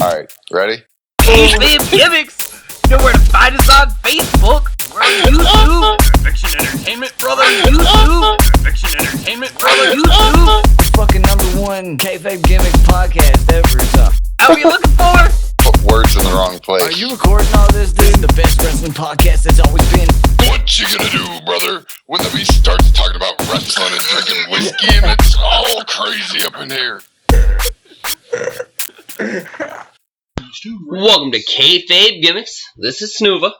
Alright, ready? Kayfabe Gimmicks! You know where to find us on Facebook. We're on YouTube. Fiction Entertainment, brother. YouTube. Fiction Entertainment, brother. YouTube. Fucking #1 Kayfabe Gimmicks podcast ever. So. How are you looking for? Put words in the wrong place. Are you recording all this, dude? The best wrestling podcast that's always been. What you gonna do, brother, when the beast starts talking about wrestling and drinking whiskey and it's all crazy up in here? Welcome to Kayfabe Gimmicks. This is sNooVa.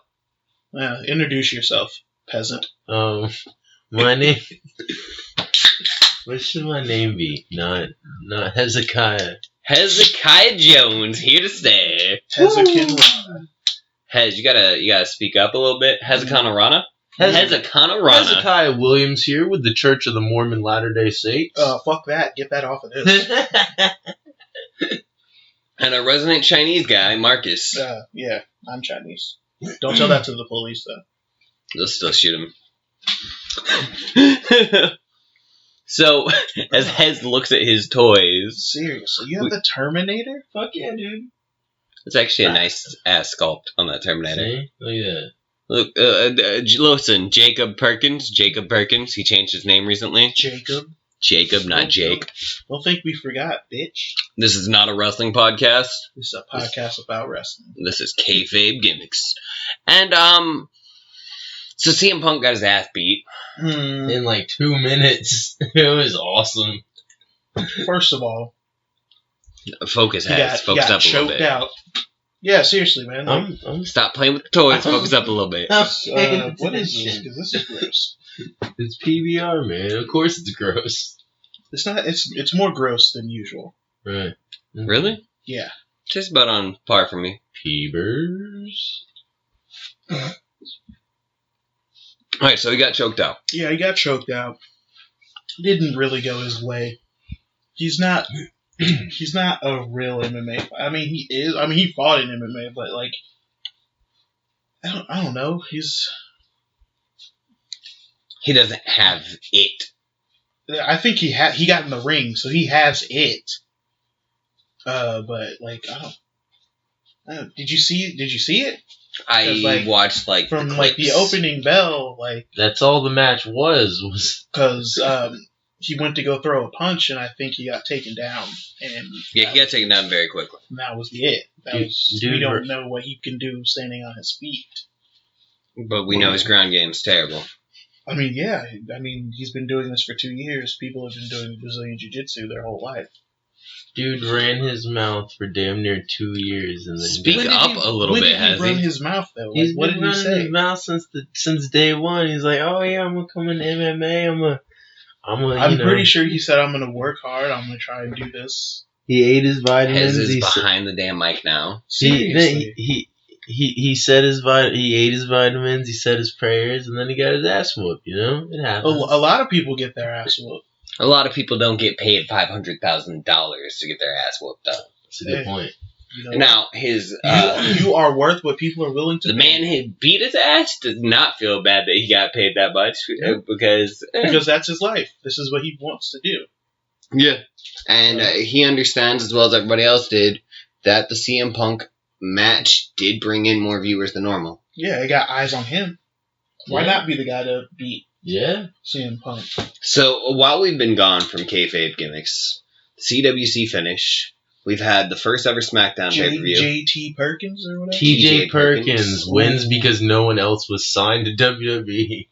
Introduce yourself, peasant. My name. What should my name be? Not Hezziciah. Hezziciah Jones here to stay. Hezekiah. Hez, you gotta speak up a little bit. Hezekiah Hezekiah Williams here with the Church of the Mormon Latter-day Saints. Fuck that. Get that off of this. And a resident Chinese guy, Marcus. Yeah, I'm Chinese. Don't tell that to the police, though. They'll still shoot him. So, as Hez looks at his toys, Seriously, you have the Terminator? Fuck yeah, dude. it's actually a nice ass sculpt on that Terminator. See? Look at that. Look, listen, Jacob Perkins, he changed his name recently. Jacob, not Jake. Don't think we forgot, bitch. This is not a wrestling podcast. This is a podcast about wrestling. This is Kayfabe Gimmicks. And, so CM Punk got his ass beat. In like 2 minutes. It was awesome. First of all, Focus, he Hez. Focus got up a little choked bit. out. Yeah, seriously, man. I'm Stop playing with the toys. Focus up a little bit. What is this? Because this is gross. It's PBR, man. Of course it's gross. It's not. It's more gross than usual. Right. Really? Yeah. Just about on par for me. Peebers. Alright, so he got choked out. Yeah, he got choked out. Didn't really go his way. He's not. He's not a real MMA. I mean, he is. I mean, he fought in MMA, but like, I don't know. He doesn't have it. I think he got in the ring, so he has it. But like, I don't. Did you see it? I watched like from the like clips. the opening bell, like That's all the match was. because he went to go throw a punch, and I think he got taken down, and Yeah, he got taken down very quickly. that was it. Dude, We don't know what he can do standing on his feet. But we know his ground game's terrible. I mean, yeah. I mean, he's been doing this for 2 years. People have been doing Brazilian Jiu-Jitsu their whole life. Dude ran his mouth for damn near 2 years, and then Speak When did up he- a little when bit, did he run Hezzie. his mouth, though? Like, He's what been did he running say? his mouth since day one. He's like, oh yeah, I'm gonna come into MMA. I'm pretty sure he said, I'm going to work hard. I'm going to try and do this. He ate his vitamins. Hez is behind the damn mic now. Seriously. He said he ate his vitamins. He said his prayers, and then he got his ass whooped. You know, it A happens. lot of people get their ass whooped. A lot of people don't get paid $500,000 to get their ass whooped up. That's a good point. You know, Now, his you are worth what people are willing to the pay. man who beat his ass does not feel bad that he got paid that much because Because that's his life. This is what he wants to do. yeah, and he understands as well as everybody else did that the CM Punk match did bring in more viewers than normal. Yeah, he got eyes on him. Why Yeah. not be the guy to beat Yeah. CM Punk? So while we've been gone from Kayfabe Gimmicks, CWC finish, we've had the first ever SmackDown pay-per-view. JT Perkins or whatever? TJ Perkins. Perkins wins because no one else was signed to WWE.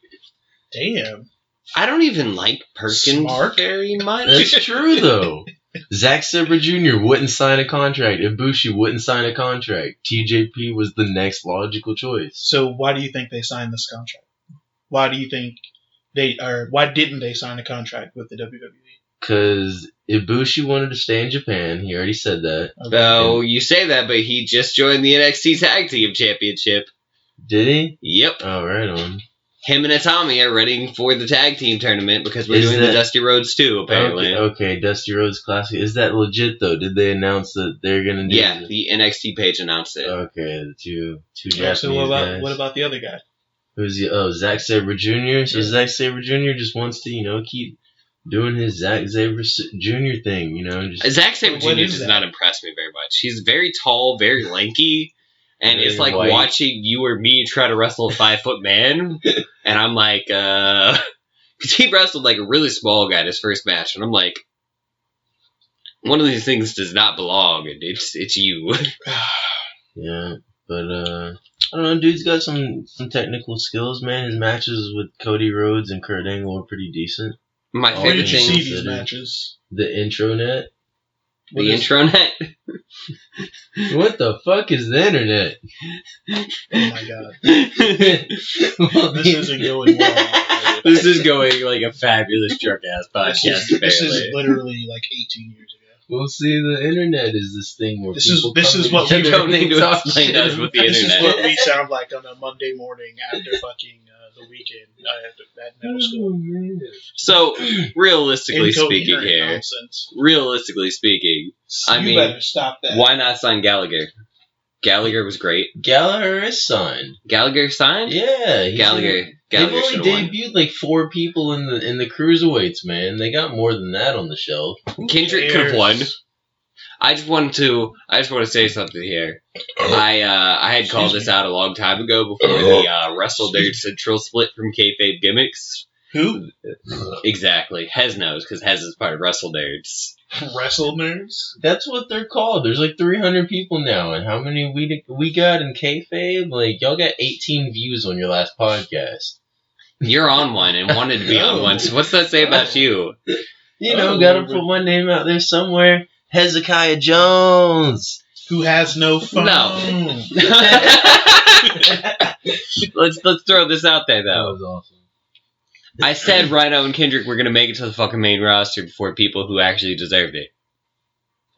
Damn. I don't even like Perkins Smart. very much. That's true though. Zack Sabre Jr. wouldn't sign a contract. Ibushi wouldn't sign a contract. TJP was the next logical choice. So why do you think they signed this contract? Why do you think why didn't they sign a contract with the WWE? Because Ibushi wanted to stay in Japan. He already said that. So you say that, but he just joined the NXT Tag Team Championship. Did he? Yep. Oh, right on. Him and Itami are ready for the tag team tournament because we're Is doing the that- Dusty Rhodes too, apparently. Okay, Dusty Rhodes Classic. Is that legit, though? Did they announce that they're going to do Yeah, it? the NXT page announced it. Okay, the two Yeah, Japanese so guys. what about the other guy? Who's the Zack Sabre Jr.? So Yeah. Zack Sabre Jr. just wants to, keep doing his Zack Sabre Jr. thing, you know. Just Zack Sabre Jr. What is does that? not impress me very much. He's very tall, very lanky, and Very it's like white. watching you or me try to wrestle a 5-foot man. And I'm like, because he wrestled like a really small guy in his first match, and I'm like, one of these things does not belong, and it's you. Yeah, but I don't know, dude's got some technical skills, man. His matches with Cody Rhodes and Kurt Angle are pretty decent. My Oh, Where favorite did you thing, see things these that are- matches? The intranet. What the is- intranet. What the fuck is the internet? Oh my god. Well, This isn't going well. This is going like a fabulous drunk ass podcast. This is apparently. literally like 18 years ago. Well, see, the internet is this thing where This is- people this come is what we together don't need and to talk explain shit us with the This internet. is what we sound like on a Monday morning after fucking the weekend at middle school. Oh, man. So, realistically speaking Incoherent here, nonsense. realistically speaking, I You mean, better stop that. why not sign Gallagher? Gallagher was great. Gallagher is signed. Gallagher signed? Yeah, he's Gallagher. They've Gallagher only should have won. debuted like 4 people in the cruiserweights, man. They got more than that on the shelf. Kendrick could have won. I just want to say something here. I had called this out a long time ago before the Wrestle Nerd Central split from Kayfabe Gimmicks. Who? Exactly. Hez knows, because Hez is part of Wrestle Nerds. Wrestle nerds? That's what they're called. There's like 300 people now, and how many we got in kayfabe? Like y'all got 18 views on your last podcast. You're on one and wanted to be on one, so what's that say about you? You know, Oh, gotta but- put my name out there somewhere. Hezekiah Jones. Who has no phone? No. Let's throw this out there That though. was awesome. I said Rhino and Kendrick were gonna make it to the fucking main roster before people who actually deserved it.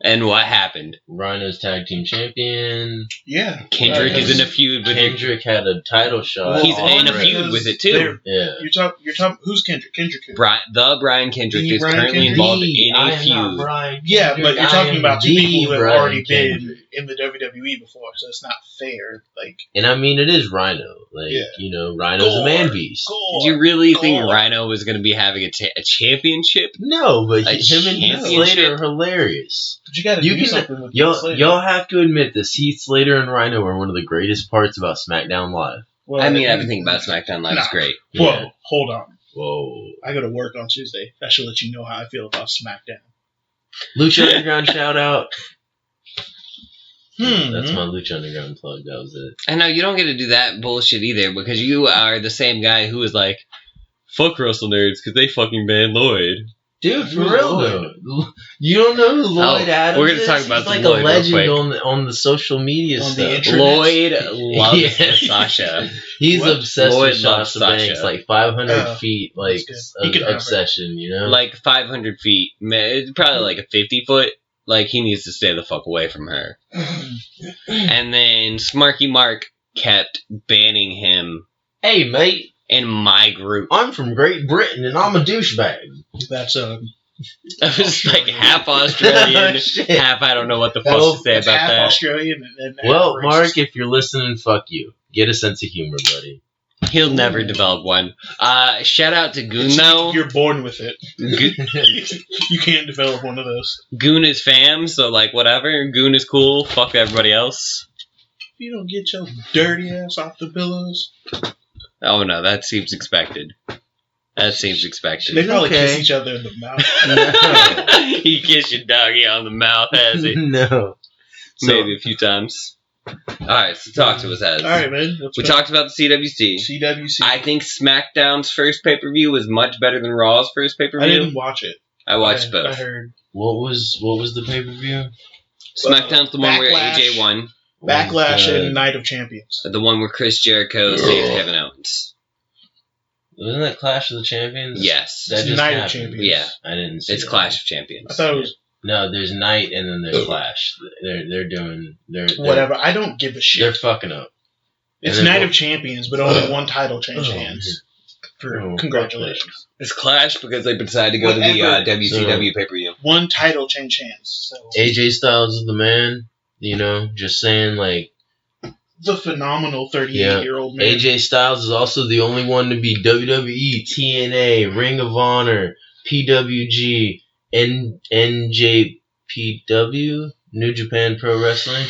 And what happened? Rhino's tag team champion. Yeah. Kendrick Right. is in a feud with Kendrick had a title shot. He's in a because feud with it too. they're- Yeah. You're talking. Who's Kendrick? Kendrick. Who? Brian Kendrick The is Brian currently Kendrick. involved Me, in I a am not feud. Brian Yeah, Kendrick, but you're I talking am about 2 the people who have Brian already Kendrick. been in the WWE before, so it's not fair. Like, And I mean, it is Rhino. Like, Yeah. you know, Rhino's a man beast. Do you really think Gore. Rhino was going to be having a championship? No, but A him and Heath championship? Slater are hilarious. But you got to You do can- something with Y'all, Slater. y'all have to admit this. Heath Slater and Rhino are one of the greatest parts about SmackDown Live. Well, I mean, everything about SmackDown Live is Nah. great. Whoa, Yeah. hold on. Whoa. I go to work on Tuesday. I should let you know how I feel about SmackDown. Lucha Underground shout out. Hmm. That's my Lucha Underground plug. That was it. I know you don't get to do that bullshit either because you are the same guy who was like, fuck Wrestle Nerds because they fucking banned Lloyd. Dude, for Who's real Lloyd? though. You don't know who Lloyd Adams we're gonna is? talk about He's like Lloyd a real legend quick. on the social media On the stuff. internet. Lloyd loves Yeah. Sasha. He's What? obsessed Lloyd with loves Sasha Banks, Sasha. like 500 Oh, feet, like that's good. He can have her. obsession, you know? Like 500 feet. Man, it's probably like a 50 foot. Like, he needs to stay the fuck away from her. And then Smarky Mark kept banning him Hey, mate, in my group. I'm from Great Britain and I'm a douchebag. That's I was like half Australian, Shit. half I don't know what the fuck Well, to say that's about half that. Australian and half Well, racist. Mark, if you're listening, fuck you. Get a sense of humor, buddy. He'll never develop one. Shout out to Goon It's- though. You're born with it. Go- You can't develop one of those. Goon is fam, so like whatever. Goon is cool. Fuck everybody else. If you don't get your dirty ass off the pillows, Oh no, that seems expected. That seems they expected. probably Okay. kiss each other in the mouth. No. He kissed your doggy on the mouth, has he? No. Maybe a few times. Alright, so talk to us, Az. All right, man. Let's We go. talked about the CWC. CWC. I think SmackDown's first pay-per-view was much better than Raw's first I pay-per-view. didn't watch it. I watched I both. heard What was the pay-per-view? SmackDown's the one where Backlash. AJ won. Backlash Was, and Night of Champions. The one where Chris Jericho saved Kevin Owens. Wasn't that Clash of the Champions? Yes. That It's just Night of happened. Champions. Yeah. I didn't see It's that. Clash of Champions. I thought it was No, there's Night and then there's Clash. They're whatever. I don't give a They're shit. fucking up. It's and then Night what- of Champions, but only one title changed Oh, hands. Oh, Congratulations. It's Clash because they decided to go to the Whatever. WCW pay-per-view. One title changed hands. So AJ Styles is the man. You know, just saying, like, the phenomenal 38-year-old man. AJ Styles is also the only one to be WWE, TNA, Ring of Honor, PWG, NJPW, New Japan Pro Wrestling,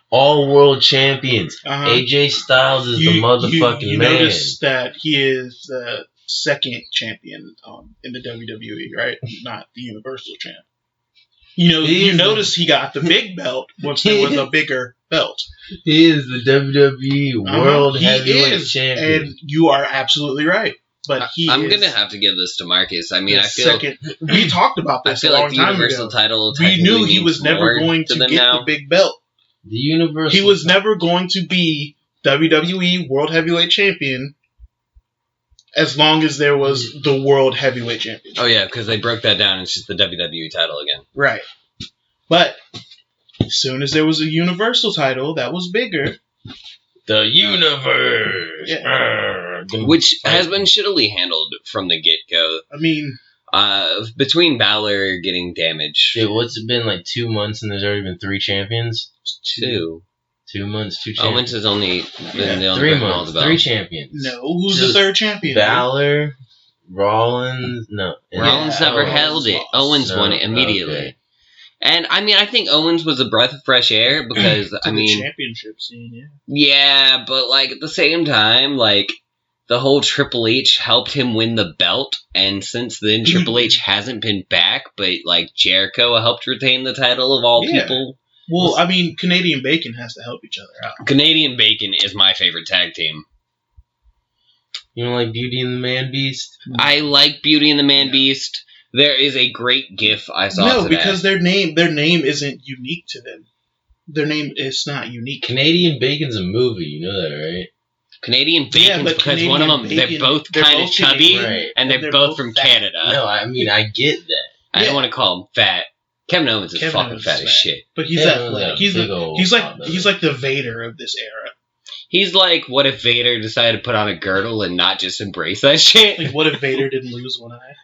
all world champions. AJ Styles is the motherfucking you man. Notice that he is the second champion in the WWE, right? Not the Universal champ. You notice he got the big belt once there was a bigger belt. He is the WWE World Heavyweight Champion. And you are absolutely right. But I'm gonna have to give this to Marcus. I mean, I feel we talked about this I feel a long like the time Universal ago. title. We knew he means was never more going to them get now. the big belt. The Universal. He was never going to be WWE World Heavyweight Champion as long as there was the World Heavyweight Championship. Oh yeah, because they broke that down. It's just the WWE title again. Right. But as soon as there was a Universal title that was bigger, the universe, which has been shittily handled from the get-go. I mean, between Balor getting damaged. Shit, what's it been, like 2 months and there's already been 3 champions? 2. 2 months, 2 champions. Owens has only been the only 3 person months, all the 3 champions. No, who's the third champion? Balor, Rollins, no. Rollins never held it. Owens won it immediately. Okay. And, I mean, I think Owens was a breath of fresh air because, I mean... the championship scene, yeah. Yeah, but, like, at the same time, like, the whole Triple H helped him win the belt, and since then, Triple H hasn't been back, but, like, Jericho helped retain the title of all people. Well, I mean, Canadian Bacon has to help each other out. Canadian Bacon is my favorite tag team. You don't like Beauty and the Man Beast? I like Beauty and the Man Beast. There is a great GIF I saw today. No, because their name isn't unique to them. Their name is not unique. Canadian Bacon's a movie, you know that, right? Canadian Bacon, because Canadian one of them, they're both kind of chubby, right. and they're both from fat. Canada. No, I mean, I get that. I don't want to call him fat. Kevin Owens is fucking Owens fat is as shit. But he's he's like the Vader of this era. He's like, what if Vader decided to put on a girdle and not just embrace that shit? Like, what if Vader didn't lose one eye?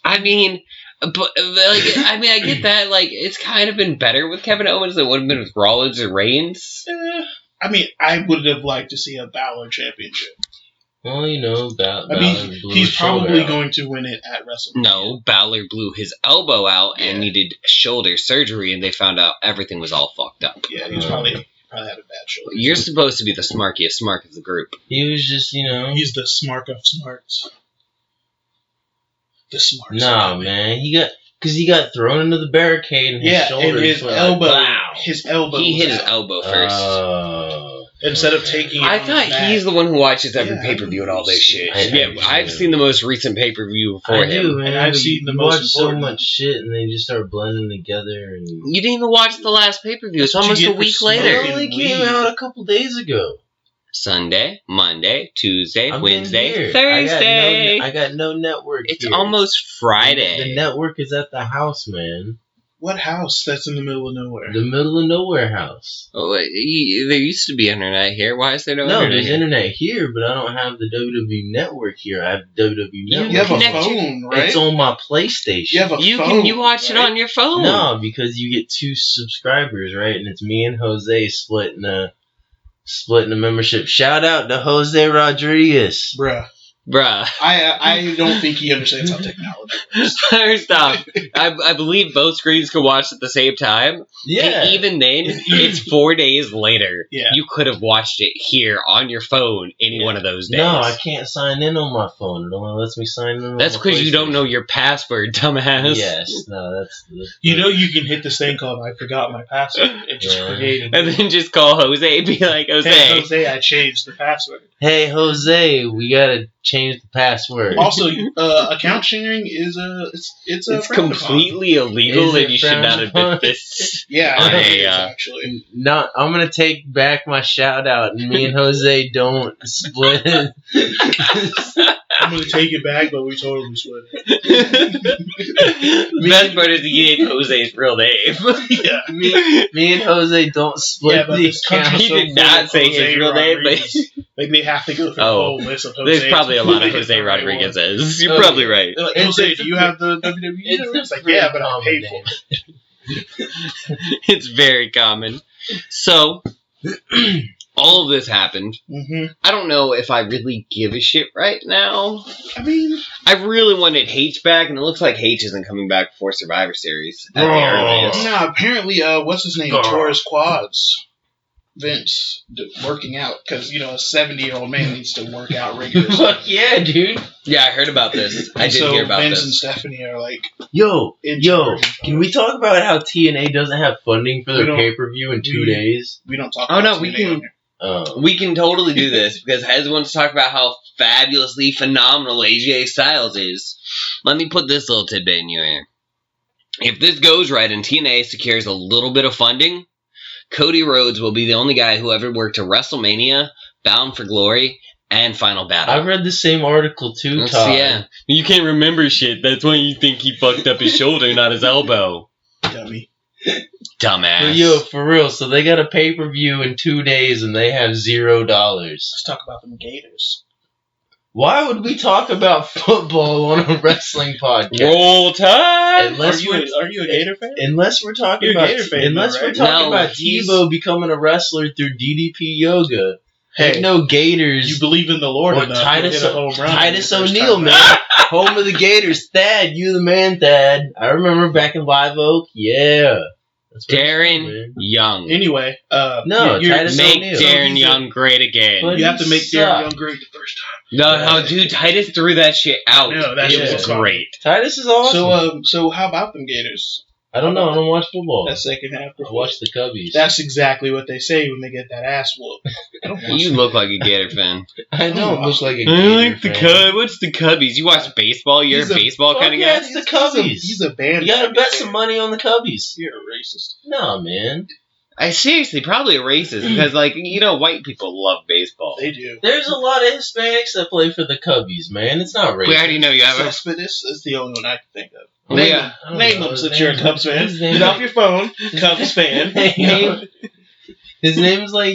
I mean, I get that. Like, it's kind of been better with Kevin Owens than it would have been with Rollins or Reigns. I mean, I would have liked to see a Balor championship. Well, you know, he's probably going to win it at WrestleMania. No, Balor blew his elbow out and needed shoulder surgery, and they found out everything was all fucked up. Yeah, he was probably had a bad shoulder. You're supposed to be the smarkiest smark of the group. He was just, you know... He's the smark of smarts. The smart. Nah, man, he got thrown into the barricade and his shoulder. And his elbow. Wow. His elbow. He hit his elbow first. Instead of taking it I thought he's the one who watches every pay-per-view and all this shit. I've seen the most recent pay-per-view for him. Man, and I've seen the most so much shit and they just start blending together. And you didn't even watch the last pay-per-view. It's almost a week later. It only came out a couple days ago. Sunday, Monday, Tuesday, I've Wednesday, been Thursday. I got no network. It's here. almost Friday. The network is at the house, man. What house? That's in the middle of nowhere. The middle of nowhere house. Oh, there used to be internet here. Why is there no internet? No, there's here? internet here, but I don't have the WWE network here. I have WWE network. You have a Connect phone, right? It's on my PlayStation. You have a phone. You watch it on your phone. No, because you get 2 subscribers, right? And it's me and Jose splitting a membership. Shout out to Jose Rodriguez. Bruh. I don't think he understands how technology works. First off, I believe both screens can watch at the same time. Yeah. And even then, it's 4 days later. Yeah. You could have watched it here on your phone any one of those days. No, I can't sign in on my phone. It only lets me sign in on That's my because you don't PlayStation. know your password, dumbass. Yes. No, that's You know you can hit this thing called I forgot my password and just create it. And then just call Jose and be like, Jose. Hey, Jose, I changed the password. Hey, Jose, we gotta change the password. Also, account sharing is it's completely illegal Is it and you should not frowned upon? admit this. Yeah, on it a, is, actually. No, I'm gonna take back my shout out, and me and Jose don't split. I'm gonna take it back, but we totally split it. The best part is he gave Jose's real name. Yeah. me and Jose don't split but the this country's account. He so did full not of say Jose his real name, but Rodriguez. Like they have to go through the whole list of Jose. there's probably a lot of Jose Rodriguez's. You're probably right. They're like, Jose, do you have the WWE? It's like, yeah, but I paid for it. It's very common. So, all of this happened. Mm-hmm. I don't know if I really give a shit right now. I mean, I really wanted H back, and it looks like H isn't coming back before Survivor Series at the earliest. no, apparently, what's his name? Tore his quads. Vince working out because a 70-year-old man needs to work out rigorously. Fuck yeah, dude. Yeah, I heard about this. I did so hear about Vince this. and Stephanie are like, Yo, in charge. can we talk about how TNA doesn't have funding for We their don't- pay-per-view in 2 days? We don't talk. Oh, about no, we TNA can- on here. We can totally do this because Hez wants to talk about how fabulously phenomenal AJ Styles is. Let me put this little tidbit in your ear. If this goes right and TNA secures a little bit of funding, Cody Rhodes will be the only guy who ever worked to WrestleMania, Bound for Glory, and Final Battle. I read the same article too, Todd. Yeah. You can't remember shit. That's why you think he fucked up his shoulder, not his elbow. Dummy. Dumbass. But yo, for real, so they got a pay-per-view in 2 days and they have $0. Let's talk about them Gators. Why would we talk about football on a wrestling podcast? Roll Tide! Unless we're Are you a Gator fan? Unless we're talking You're a about Gator fan, unless though, we're right? talking No, about he's- Tebow becoming a wrestler through DDP yoga. Hey, Ain't no Gators. you believe in the Lord Or enough Titus- to hit a home run. Titus the first O'Neil, time. man. Home of the Gators. Thad, you the man, Thad. I remember back in Live Oak. Yeah. That's what I'm saying, Darren man. Young. Anyway, No, you're- Titus Make O'Neil. Darren Young great again. But you have to make He Darren sucked. Young great the first time. No, dude, Titus threw that shit out. No, that it shit was was fun. great. Titus is awesome. So how about them Gators? I don't know. I don't watch football. That second half. I watch the Cubbies. That's exactly what they say when they get that ass whooped. I don't watch You look like a Gator fan. I don't look like a I Gator like the fan. Cubs. What's the Cubbies? You watch baseball? You're He's a a- baseball kind of Fuck yeah, guy? it's the Cubbies. He's a band. You gotta bet some money on the Cubbies. You're a racist. No, man. I seriously probably a racist because, like, white people love baseball. They do. There's a lot of Hispanics that play for the Cubbies, man. It's not racist. We already know you have a. Cespedes is the only one I can think of. Oh, Name yeah. them. I don't Name know. them His since you're a name- Cubs fan. his name- Get off your phone. Cubs fan. Name- His name's like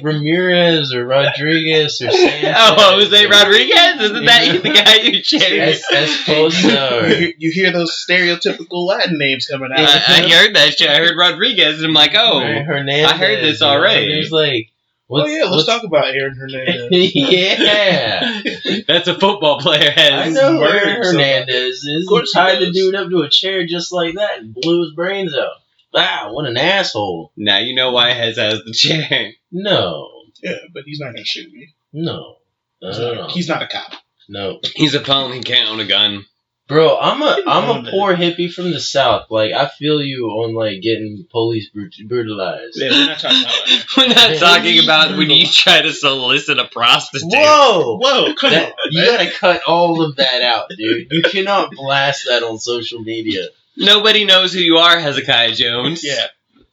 Ramirez or Rodriguez or Sanchez. Oh, Jose Rodriguez? Isn't that the guy you chose? Esposito. You hear those stereotypical Latin names coming out. I heard that shit. I heard Rodriguez, and I'm like, oh. Hernandez. I heard this already. There's like, Oh yeah, let's talk about Aaron Hernandez. Yeah. That's a football player, I Hez. know murdered Aaron Hernandez is. Of course He tied he the does. dude up to a chair just like that and blew his brains out. Wow, what an asshole. Now you know why Hez has the chair. No. Yeah, but he's not gonna shoot me. No. No. He's not a cop. No. He's a punk. He can't own a gun. Bro, I'm a on, poor hippie from the South. Like, I feel you on, like, getting police brutalized. Yeah, we're not talking about that. We're not talking about when you try to solicit a prostitute. Whoa! Whoa, come That- on. you gotta cut all of that out, dude. You cannot blast that on social media. Nobody knows who you are, Hezekiah Jones. Yeah.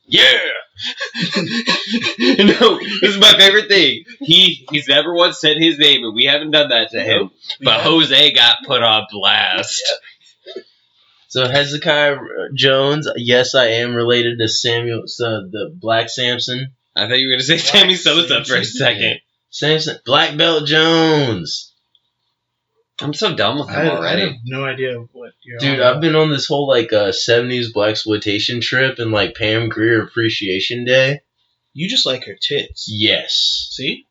Yeah. No, this is my favorite thing. He's never once said his name, and we haven't done that to him. But Jose got put on blast. So Hezekiah Jones, yes, I am related to Samuel, the Black Samson. I thought you were going to say Sammy Sosa for a second. Samson, Black Belt Jones. I'm so done with him I have already. no idea what you're Dude, on I've been on this whole, like, 70s blaxploitation trip and, like, Pam Grier Appreciation Day. You just like her tits. Yes. See?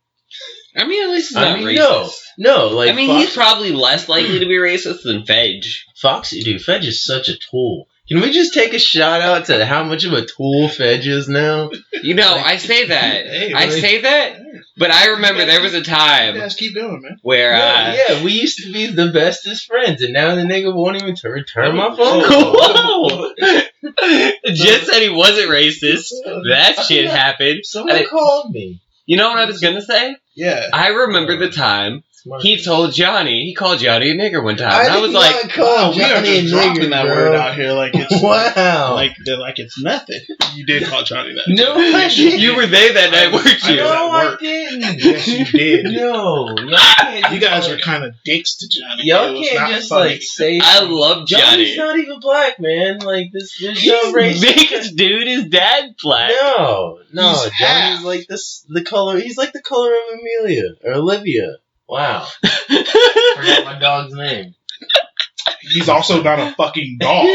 I mean, at least he's not I mean, racist. no, like, I mean, he's probably less likely to be racist than Fedge. Foxy, dude, Fedge is such a tool. Can we just take a shout out to how much of a tool Fedge is now? You know, I say that. Hey, I really? say that, but I remember there was a You time guys keep going, man. where, Yeah, we used to be the bestest friends, and now the nigga won't even return my phone Oh. call. Whoa! Jet said he wasn't racist. That shit happened. Someone And called me. You know what I was gonna say? Yeah. I remember the time Smart. he called Johnny a nigger one time. And I was did like, not call We are Johnny just a dropping nigger, that bro. word out here like it's Wow. like it's nothing. You did call Johnny that. No, I didn't. you were there that night, weren't I you? know. No, at I work. didn't. Yes, you did. No, y'all can't. You guys were kind of dicks to Johnny. Y'all It was can't not just funny. like say. I love Johnny's Johnny. not even black, man. Like this, there's He's no race. biggest dude. His dad's black. No, He's Johnny's half. like this. The color. He's like the color of Amelia or Olivia. Wow, forgot my dog's name. He's also not a fucking dog.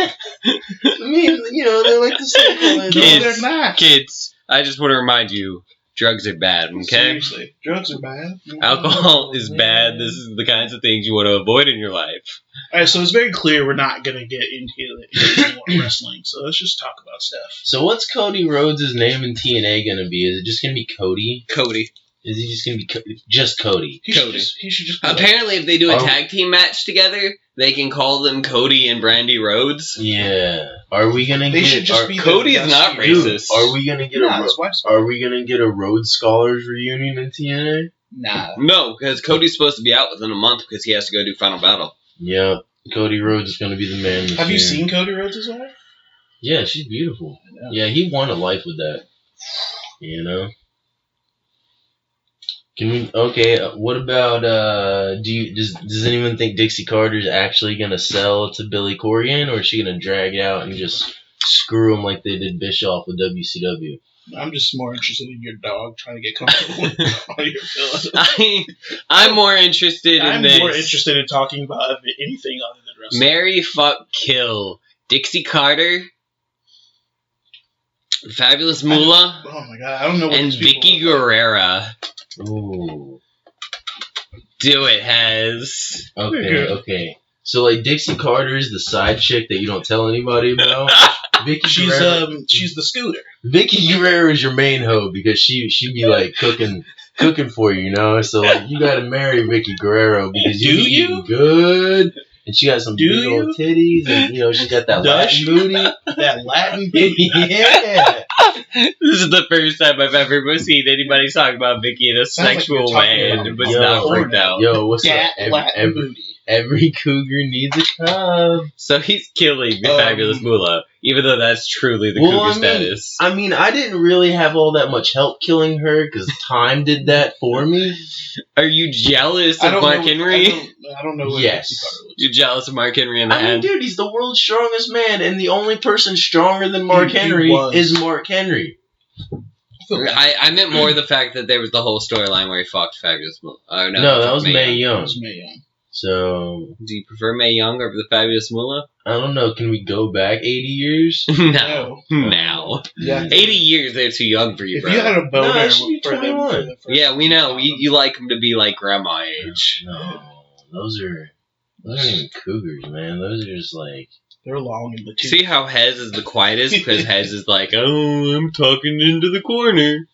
I mean, you know, they're like the same color. Kids. No, they're not. Kids, I just want to remind you, Drugs are bad, okay? Seriously, drugs are bad. Alcohol is bad. This is the kinds of things you want to avoid in your life. Alright, so it's very clear we're not going to get into more wrestling, so let's just talk about stuff. So what's Cody Rhodes' name in TNA gonna be? Is it just gonna be Cody? Cody. Is he just gonna be just Cody? He Cody. should just be like, Apparently, if they do a Oh. tag team match together, they can call them Cody and Brandy Rhodes. Yeah. Are we gonna they get? should just be the Cody is best not feud. racist. Are we gonna get Nah, his wife's Are we gonna get a Rhodes Scholars reunion in TNA? Nah. No, because Cody's supposed to be out within a month because he has to go do Final Battle. Yep. Cody Rhodes is gonna be the man. Have you seen Cody Rhodes' wife? Yeah, she's beautiful. I know. Yeah, he won a life with that. You know. Can we? Okay. What about? Does anyone think Dixie Carter's actually gonna sell to Billy Corgan, or is she gonna drag it out and just screw him like they did Bischoff with WCW? I'm just more interested in your dog trying to get comfortable with all your pillows. I'm more interested in I'm this. more interested in talking about anything other than wrestling. Marry, fuck, kill. Dixie Carter, Fabulous Moolah, Oh my god, I don't know what and these people Vicky look Guerrera. Ooh. Do it, Hez. Okay. So like Dixie Carter is the side chick that you don't tell anybody about. Vicky Guerrero, She's the scooter. Vicky Guerrero is your main hoe because she be like cooking for you, you know. So like you gotta marry Vicky Guerrero because Do you you? eating good, and she got some Do big old titties, and you know she got that Does Latin she? booty. That Latin booty. Yeah. This is the first time I've ever seen anybody talk about Vicky in a Sounds like sexual you're talking way, about and it was Yo, not worked out. Yo, what's That up? Latin booty. Every cougar needs a cub. So he's killing the Fabulous Moolah, even though that's truly the Well, cougar I mean- status. I mean, I didn't really have all that much help killing her because time did that for me. Are you jealous I of don't Mark know, Henry? I don't know what Yes. Dixie Carter looks You're jealous of Mark Henry in the I mean, hand? dude, he's the world's strongest man, and the only person stronger than Mark He Henry was. is Mark Henry. like. I meant more the fact that there was the whole storyline where he fucked Fabulous Moolah. No, that was Mae It Young. was Mae Young. So, Do you prefer Mae Young over the Fabulous Moolah? I don't know. Can we go back 80 years? No. Now. Yeah. 80 years, they're too young for you, If bro. you had a boner No, it should be for them, 21. for the first Yeah, we know. time, You like them to be like grandma age. No, those aren't even cougars, man. Those are just like. they're long in the tooth. See how Hez is the quietest? Because Hez is like, oh, I'm talking into the corner.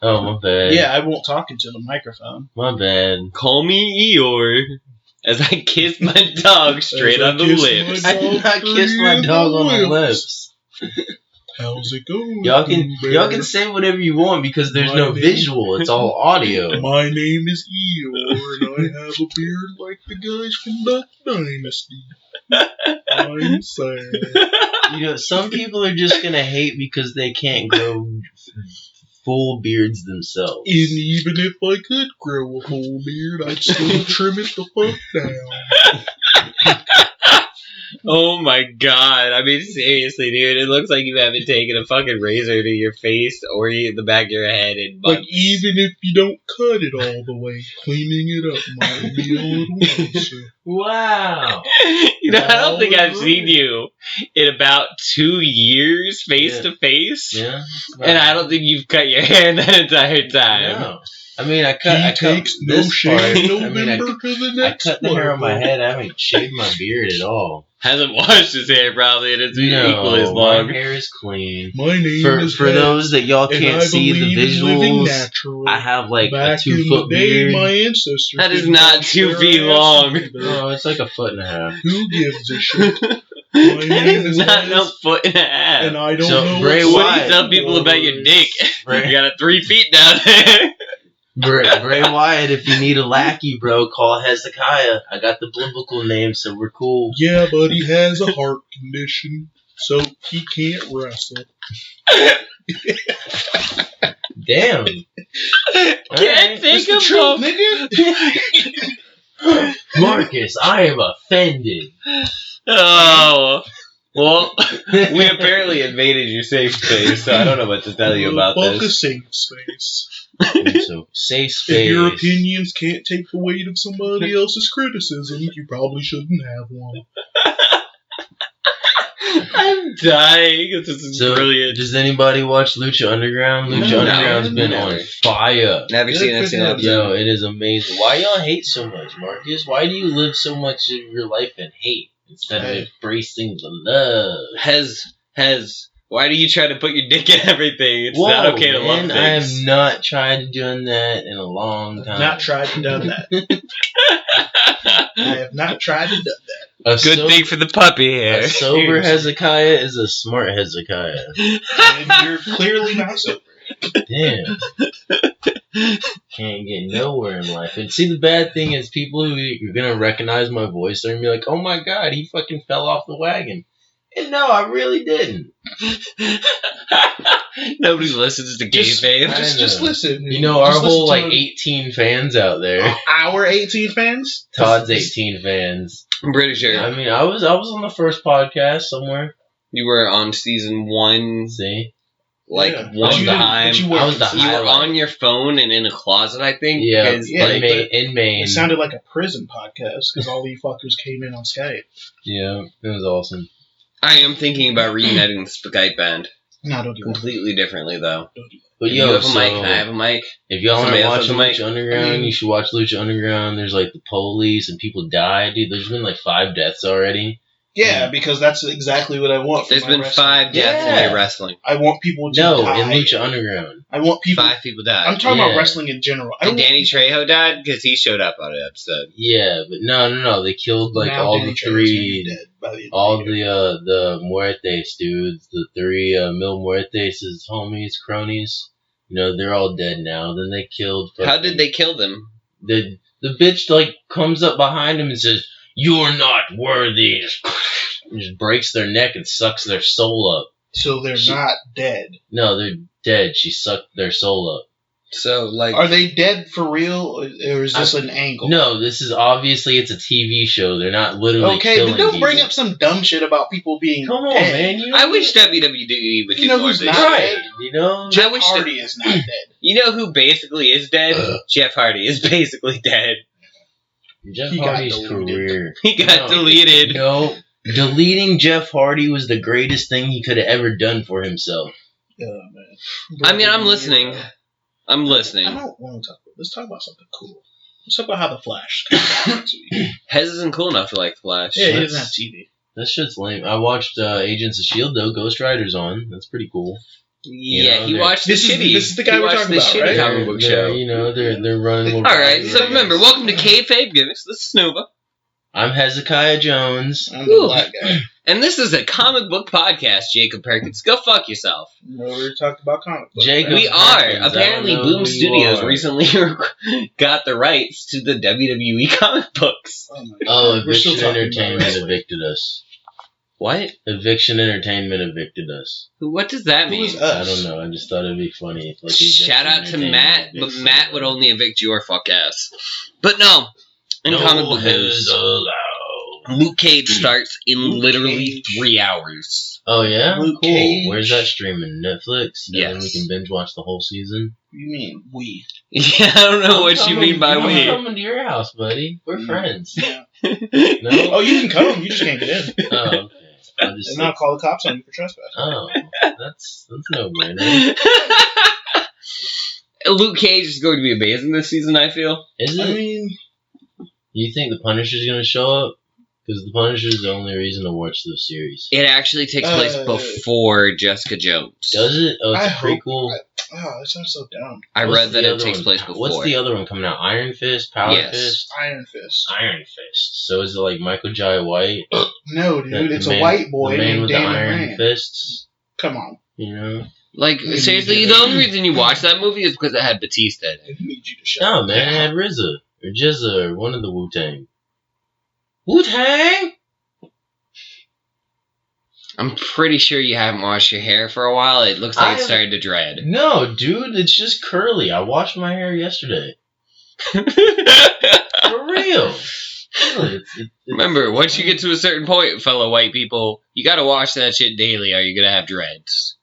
Oh, my bad. Yeah, I won't talk into the microphone. My bad. Call me Eeyore. As I kiss my dog straight As I on the kiss lips. my I did not kiss my dog on the lips. How's it going? Y'all can say whatever you want because there's no visual. It's all audio. My name is Eeyore, and I have a beard like the guys from Duck Dynasty. I'm sad. You know, some people are just gonna hate because they can't grow full beards themselves. And even if I could grow a whole beard, I'd still trim it the fuck down. Oh my god. I mean, seriously, dude. It looks like you haven't taken a fucking razor to your face or the back of your head in Like, months. even if you don't cut it all the way, cleaning it up might be a little nicer. Wow. You know, I don't think I've seen you in about 2 years face to face. Yeah. And I don't think you've cut your hair in that entire time. No. I mean, I He cut takes no this shave part. November I mean, to the I next cut the hair on my one. head. I haven't shaved my beard at all. Hasn't washed his hair probably, and it's No, equally as my long. hair is clean. My name is For Hez, those that y'all and can't I see the believe in living visuals, naturally. I have like Back a 2 foot in the day, beard. my ancestors That is didn't not wash 2 their feet ass long. either. No, it's like a foot and a half. Who gives a shit? My That name is is not Hez, no foot and a half. and I don't So, know Bray what What do Wyatt you tell people about your dick? You got a 3 feet down there. Bray Wyatt, if you need a lackey, bro, call Hezziciah. I got the biblical name, so we're cool. Yeah, but he has a heart condition, so he can't wrestle. Damn. Can't think of Truth, them. nigga. Marcus, I am offended. Oh. Well, we apparently invaded your safe space, so I don't know what to tell you about Fuck a this. safe space. So, safe If space. your opinions can't take the weight of somebody else's criticism, you probably shouldn't have one. I'm dying. This is So, brilliant. does anybody watch Lucha Underground? Lucha No. Underground's been Never. on fire. Never Good seen for that single them. episode. Yo, it is amazing. Why y'all hate so much, Marcus? Why do you live so much of your life in hate instead of Hey. embracing the love? Hez, why do you try to put your dick in everything? It's Whoa, not okay to love man, I things. have not tried doing that in a long time. Not tried to done that. I have not tried to do that. A Good so- thing for the puppy hair. A sober Hezekiah is a smart Hezekiah. And you're clearly not sober. Damn. Can't get nowhere in life. And see, the bad thing is people who are going to recognize my voice, they're going to be like, oh my god, he fucking fell off the wagon. And no, I really didn't. Nobody listens to Kayfabe. I Just know. listen. You know, our Just whole, listen like, to 18 fans out there. our 18 fans. Todd's 18 fans. I'm pretty sure. I mean, I was on the first podcast somewhere. You were on season 1, See? like, Yeah. one But you didn't- time. but you You were- I was the were highlight. on your phone and in a closet, I think. Yeah, because, yeah, like, in Maine. It sounded like a prison podcast because all you fuckers came in on Skype. Yeah, it was awesome. I am thinking about reuniting the Skype band. No, don't do that. Completely differently, though. Don't do that. But You yo, have a so mic? Can I have a mic? if y'all Somebody aren't else has watching a mic? Lucha Underground, I mean- you should watch Lucha Underground. There's like the police and people die, dude. There's been like 5 deaths already. Yeah, because that's exactly what I want. For There's my been wrestling. 5 deaths in Yeah. your wrestling. I want people to No, die. in Lucha Underground. I want people. 5 people died. I'm talking Yeah. about wrestling in general. I Did don't Danny Trejo died? Because he showed up on an episode. Yeah, but no. They killed like now all Danny the Trejo's gonna be 3, dead by the end of all the year. the Muertes dudes, the 3 Mil Muertes' homies, cronies. You know, they're all dead now. Then they killed. How did they kill them? The bitch like comes up behind him and says, "You're not worthy." Just breaks their neck and sucks their soul up. So they're not dead. No, they're dead. She sucked their soul up. So, like... Are they dead for real, or is this an angle? No, this is obviously it's a TV show. They're not literally Okay, killing but don't bring people. up some dumb shit about people being Come on, dead. man. You know, I wish WWE would You do know more who's of this. not right. dead? You know, Jeff wish Hardy is not dead. You know who basically is dead? Jeff Hardy is basically dead. Jeff He got Hardy's deleted. career. He got No. deleted. No, deleting Jeff Hardy was the greatest thing he could have ever done for himself. Oh, man. I mean, I'm listening. I'm listening. I don't want to talk about. Let's talk about something cool. Let's talk about how the Flash. Next week. Hez isn't cool enough to like Flash. Yeah, he Let's- doesn't have TV. That shit's lame. I watched Agents of S.H.I.E.L.D. though. Ghost Rider's on. That's pretty cool. Yeah, know, he they're- watched This the is- shitty. this is the guy he we're watched talking the about, shitty right? comic book show. You know, they're running. All right, so remember, welcome to Kayfabe Gimmicks. This is sNooVa, I'm Hezekiah Jones. I'm the Ooh. black guy. and this is a comic book podcast. Jacob Perkins, go fuck yourself. No, we talked about comic books. Jacob- We Perkins, are. I don't Apparently, know Boom who you Studios are. recently got the rights to the WWE comic books. Oh, my God. Oh, We're still Eviction talking about Entertainment wrestling. evicted us. What? Eviction Entertainment evicted us. What does that Who mean? is us? I don't know. I just thought it'd be funny. If, like, Shout out to Matt, but Matt would only evict your fuck ass. But no, in comic book news, Luke Cage starts in Luke literally Cage. 3 hours. Oh yeah, Luke cool. Cage. Where's that streaming? Netflix. And then we Yes. can binge watch the whole season. You mean we? Yeah, I don't know what you mean by I'm we. coming to your house, buddy. We're friends. Yeah. No. Oh, you can come. You just can't get in. Oh, okay. I'll just And I'll call the cops on you for trespass. Oh, that's no brainer. Luke Cage is going to be amazing this season, I feel. Is I it? mean, You think the Punisher's gonna show up? Because the Punisher's the only reason to watch those series. It actually takes place before Jessica Jones. Does it? Oh, it's I a hope- prequel. oh, that sounds so dumb. I What's read that the it other takes one? place before. What's the other one coming out? Iron Fist, Power Yes. Fist, Iron Fist. Iron Fist. So is it like Michael Jai White? No, dude, The it's man- a white boy the man named with the Damon iron Rand. fists. Come on, You know? Like, seriously, the only reason you watch that movie is because it had Batista in it. I need you to shut No, up. man, it had RZA or Jizza or one of the Wu Tang. Wu Tang. I'm pretty sure you haven't washed your hair for a while. It looks like I- it started to dread. No, dude, it's just curly. I washed my hair yesterday. For real. Really, Remember, once you get to a certain point, fellow white people, you gotta wash that shit daily or you're gonna have dreads.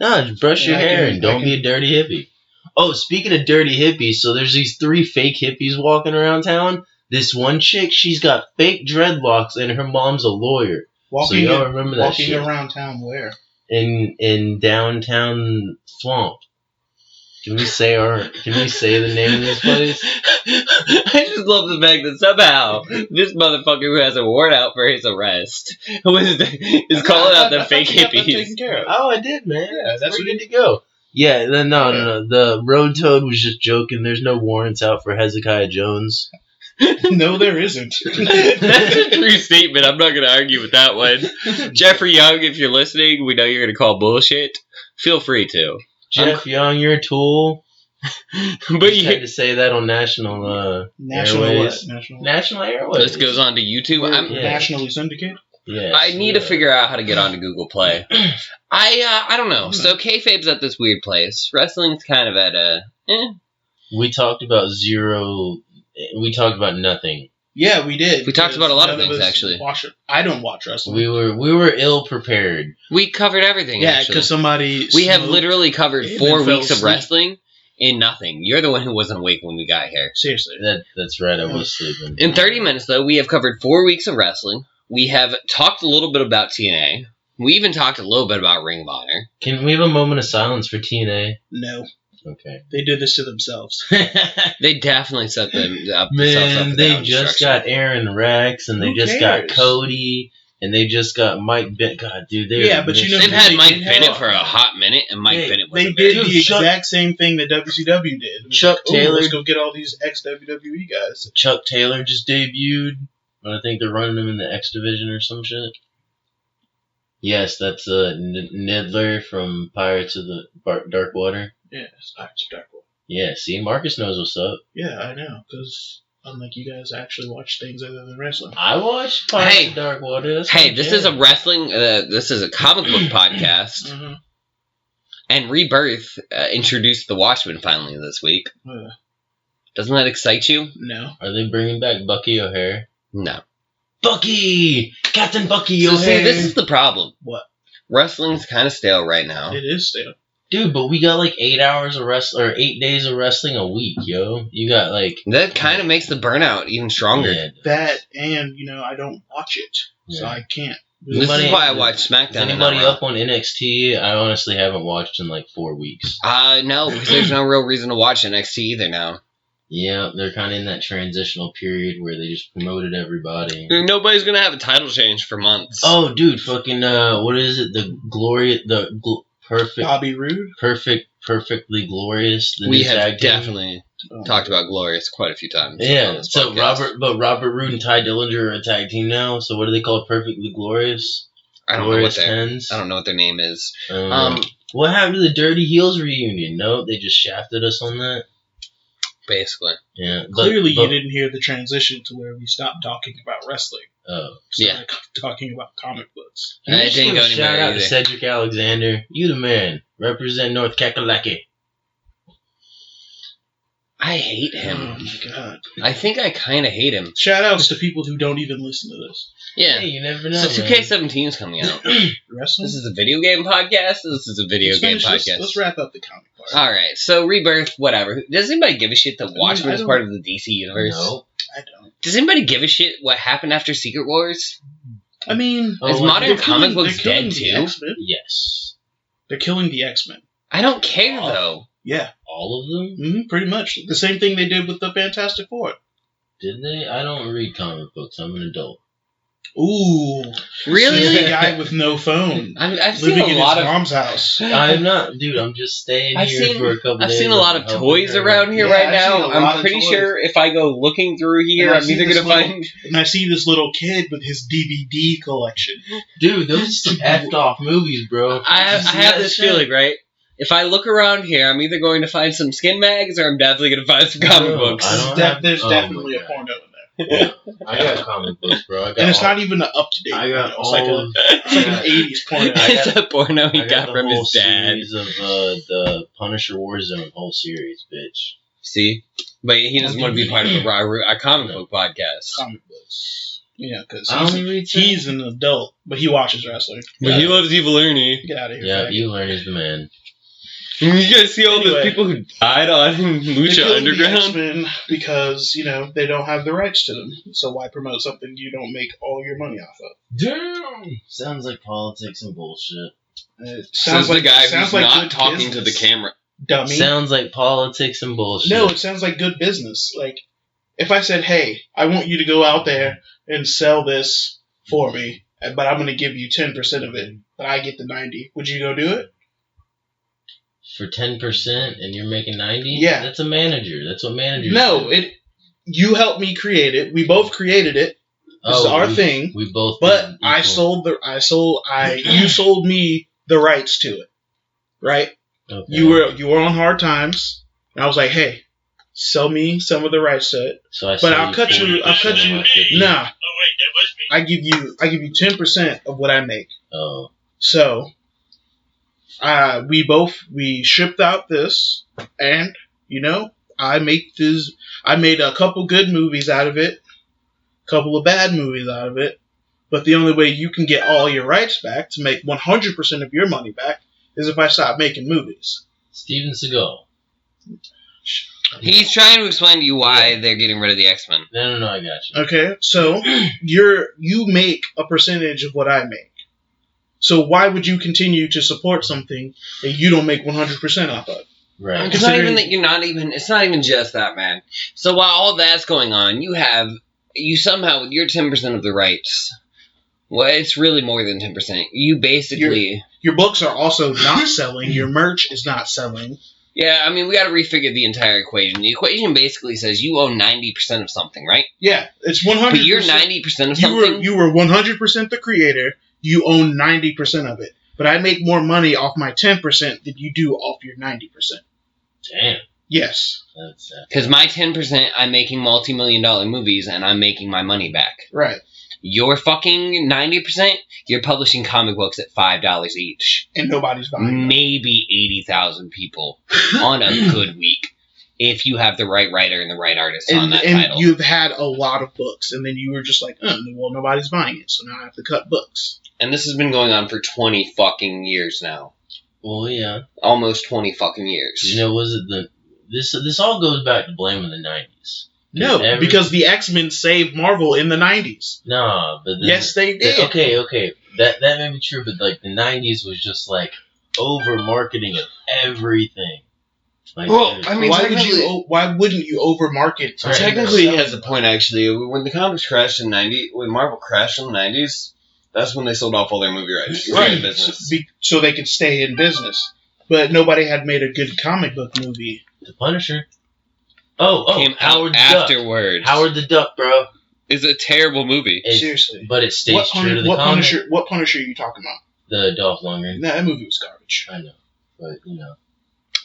No, just brush your Yeah, I hair can- and don't I be a dirty hippie. Oh, speaking of dirty hippies, so there's these 3 fake hippies walking around town. This one chick, she's got fake dreadlocks and her mom's a lawyer. Walking, y'all remember that walking shit? around town where? In downtown Swamp. Can we say the name of this place? I just love the fact that somehow this motherfucker who has a warrant out for his arrest is calling out the fake hippies. Taken care of. Oh, I did, man. Yeah, that's We're what good to go. Yeah, no. The Road Toad was just joking. There's no warrants out for Hezekiah Jones. No, there isn't. That's a true statement. I'm not going to argue with that one. Jeffrey Young, if you're listening, we know you're going to call bullshit. Feel free to. Jeff Young, you're a tool. But You had to say that on national Airways. National Airways. This goes on to YouTube. We're nationally syndicated. Yes, I need to figure out how to get onto Google Play. I don't know. So Kayfabe's at this weird place. Wrestling's kind of at a. We talked about zero. We talked about nothing. Yeah, we did. We talked about a lot of None things, us actually. Watch it. I don't watch wrestling. We were ill prepared. We covered everything. Yeah, actually. because somebody. We have smoked literally covered and 4 then fell weeks of asleep. wrestling in nothing. You're the one who wasn't awake when we got here. Seriously. That's right. I was sleeping. In 30 minutes, though, we have covered 4 weeks of wrestling. We have talked a little bit about TNA. We even talked a little bit about Ring of Honor. Can we have a moment of silence for TNA? No, Okay. they did this to themselves. They definitely set them up. Man, they just got Aaron Rex, and they Who just got cares? Cody, and they just got Mike Bennett. God, dude, they Yeah, but you know They've who had they Mike did have? Bennett for a hot minute, and Mike They- Bennett They wasn't did very the good. exact same thing that WCW did. It was Chuck like, Taylor- let's go get all these ex-WWE guys. Chuck Taylor just debuted, but I think they're running him in the X Division or some shit. Yes, that's Nidler from Pirates of the Dark Water. Yeah, it's Dark World. Yeah, see, Marcus knows what's up. Yeah, I know, because unlike you guys actually watch things other than wrestling. I watched Pirates Hey. of the Dark Water. That's Hey, my this jam. is a wrestling. This is a comic book podcast, Mm-hmm. and Rebirth introduced the Watchmen finally this week. Doesn't that excite you? No. Are they bringing back Bucky O'Hare? No. Bucky! Captain Bucky So, see, O'Hare! this is the problem. What? Wrestling's kind of stale right now. It is still. Dude, but we got like 8 hours of wrestling, or 8 days of wrestling a week, yo. You got like... That kind of makes the burnout even stronger. Yeah. That, and, I don't watch it, so Yeah. I can't. This is Anybody- why I watch Is SmackDown. and anybody not Raw. up on NXT? I honestly haven't watched in like 4 weeks. No, because there's no real reason to watch NXT either now. Yeah, they're kind of in that transitional period where they just promoted everybody. Nobody's gonna have a title change for months. Oh, dude, fucking, what is it? Perfectly Glorious. The we new have tag team? definitely talked about Glorious quite a few times. on Yeah, this so podcast. Robert Roode and Ty Dillinger are a tag team now, so what do they call it? Perfectly Glorious? I don't know Glorious what their Tens? I don't know what their name is. Um, what happened to the Dirty Heels reunion? No, they just shafted us on that. Basically, Yeah, Clearly, you didn't hear the transition to where we stopped talking about wrestling. Oh, Yeah. Talking about comic books. can I you just didn't give go a shout anywhere out to either. Cedric Alexander? You the man. Represent North Kakalaki. I hate Oh him. my god. I think I kind of hate him. Shout outs to people who don't even listen to this. Yeah. Hey, you never know. So 2K17 is coming out. Wrestling? This is a video game podcast. This is a video Let's game finish this. podcast. Let's wrap up the comic part. All right. So Rebirth, whatever. Does anybody give a shit that Watchmen I is don't- part of the DC universe? No. I don't. Does anybody give a shit what happened after Secret Wars? I mean, Oh, Is like, modern they're comic killing- books they're killing dead the too? X-Men. Yes. They're killing the X-Men. I don't care Oh. though. Yeah, All of them? pretty much. The same thing they did with the Fantastic Four. Did they? I don't read comic books. I'm an adult. Ooh. Really? He's the guy with no phone. I've seen Living a in lot his of. mom's house. I'm not, dude. I'm just staying I've here seen- for a couple I've days. seen a lot of Helping toys her. around here Yeah, right I've seen now. a lot I'm of pretty toys. sure if I go looking through here, And I I'm see either this gonna little- find. And I see this little kid with his DVD collection. Dude, those are some effed off movies, bro. I You see have that this shit? feeling, right? If I look around here, I'm either going to find some skin mags or I'm definitely going to find some comic No, books. I don't There's oh definitely my a God. porno in there. I got comic books, bro. I got And it's all- not even an up-to-date I got porno. It's like, all. it's like an 80s porno. I It's a porno he I got the from whole his dad. series of the Punisher Warzone whole series, bitch. See? But he doesn't want to be part of a comic book podcast. Comic books. Yeah, because I only read he's an adult, but he watches wrestling. But he loves Evil Ernie. Get out of here. Yeah, faggot. you learn is the man. You guys see all the Anyway. people who died on They Lucha killed the Underground? X-Men because, they don't have the rights to them. So why promote something you don't make all your money off of? Damn! Sounds like politics and bullshit. It Says the guy who's not good talking to the business, camera. Dummy. Sounds like politics and bullshit. No, it sounds like good business. Like, if I said, hey, I want you to go out there and sell this for me, but I'm going to give you 10% of it, but I get the 90, would you go do it? For 10% and you're making 90? Yeah. That's a manager. That's what managers No, do. you helped me create it. We both created it. This is our thing. We both But did you sold me the rights to it. Right? Okay. You were on hard times. And I was like, hey, sell me some of the rights to it. So But I'll cut you. 40%. Nah. I give you 10% of what I make. Oh. So, we shipped out this, and I made a couple good movies out of it, a couple of bad movies out of it. But the only way you can get all your rights back to make 100% of your money back is if I stop making movies. Steven Seagal. He's trying to explain to you why they're getting rid of the X-Men. No, I got you. Okay, so you make a percentage of what I make. So why would you continue to support something that you don't make 100% off of? Right. It's not even that it's not even just that, man. So while all that's going on, you somehow, with your 10% of the rights, well, it's really more than 10%. You basically... Your books are also not selling. Your merch is not selling. Yeah, I mean, we gotta refigure the entire equation. The equation basically says you own 90% of something, right? Yeah, it's 100%. But you're 90% of something? You were 100% the creator. You own 90% of it. But I make more money off my 10% than you do off your 90%. Damn. Yes. That's Because my 10%, I'm making multi-million-dollar movies, and I'm making my money back. Right. Your fucking 90%, you're publishing comic books at $5 each. And nobody's buying them. Maybe 80,000 people on a good week, if you have the right writer and the right artist on that title. And you've had a lot of books, and then you were just like, well, nobody's buying it, so now I have to cut books. And this has been going on for 20 fucking years now. Well, yeah. Almost 20 fucking years. Was it this all goes back to blame the 90s. No, because the X-Men saved Marvel in the 90s. No, but yes, they did. Okay. That may be true, but like the 90s was just like over marketing of everything. Like, well, I mean, why wouldn't you over market? Technically, he has a point. Actually, when the comics crashed in when Marvel crashed in the 90s, that's when they sold off all their movie rights. To stay in business. So they could stay in business. But nobody had made a good comic book movie. The Punisher. Oh, came Howard out the afterwards. Duck. Howard the Duck, bro. Is a terrible movie. Seriously. But it stays true to the comic. What Punisher are you talking about? The Dolph Lundgren. No, that movie was garbage. I know. But,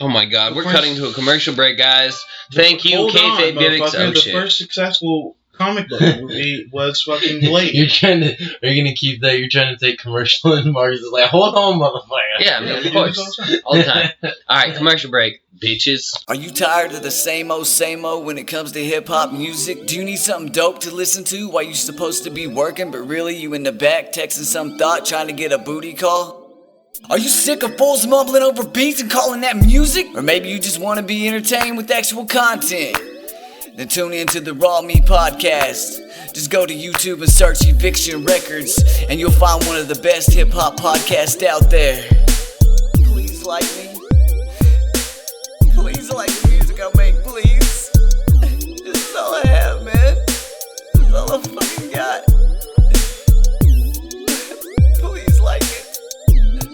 Oh my god, we're cutting to a commercial break, guys. Thank you, Kayfabe Gimmicks. Oh, the shit. first successful comic book movie was fucking Blade. Are you gonna keep that? You're trying to take commercial and Marcus is like, hold on, motherfucker. Yeah, I mean, of course. All the time. Alright, commercial break, bitches. Are you tired of the same old when it comes to hip-hop music? Do you need something dope to listen to while you're supposed to be working, but really you in the back texting some thought trying to get a booty call? Are you sick of fools mumbling over beats and calling that music? Or maybe you just want to be entertained with actual content? Then tune in to the Raw Meat Podcast. Just go to YouTube and search Eviction Records, and you'll find one of the best hip-hop podcasts out there. Please like me. Please like the music I make, please. This is all I have, man. This is all I fucking got. Please like it.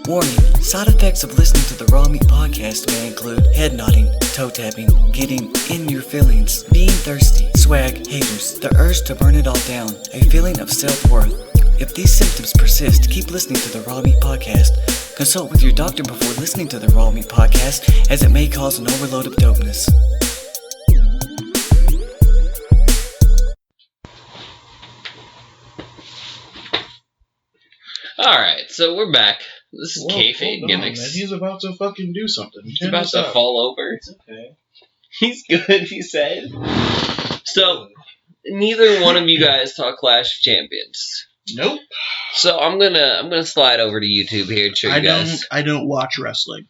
Warning, side effects of listening to the Raw Meat Podcast may include head nodding, toe tapping, getting in your feelings, being thirsty, swag, haters, the urge to burn it all down, a feeling of self-worth. If these symptoms persist, keep listening to the Raw Meat Podcast. Consult with your doctor before listening to the Raw Meat Podcast, as it may cause an overload of dopeness. Alright, so we're back. This is Whoa, Kayfabe hold on, Gimmicks. man. He's about to fucking do something. He's about to fall over. It's okay. He's good, he said. So, neither one of you guys talk Clash of Champions. Nope. So I'm gonna slide over to YouTube here and show you guys. I don't watch wrestling.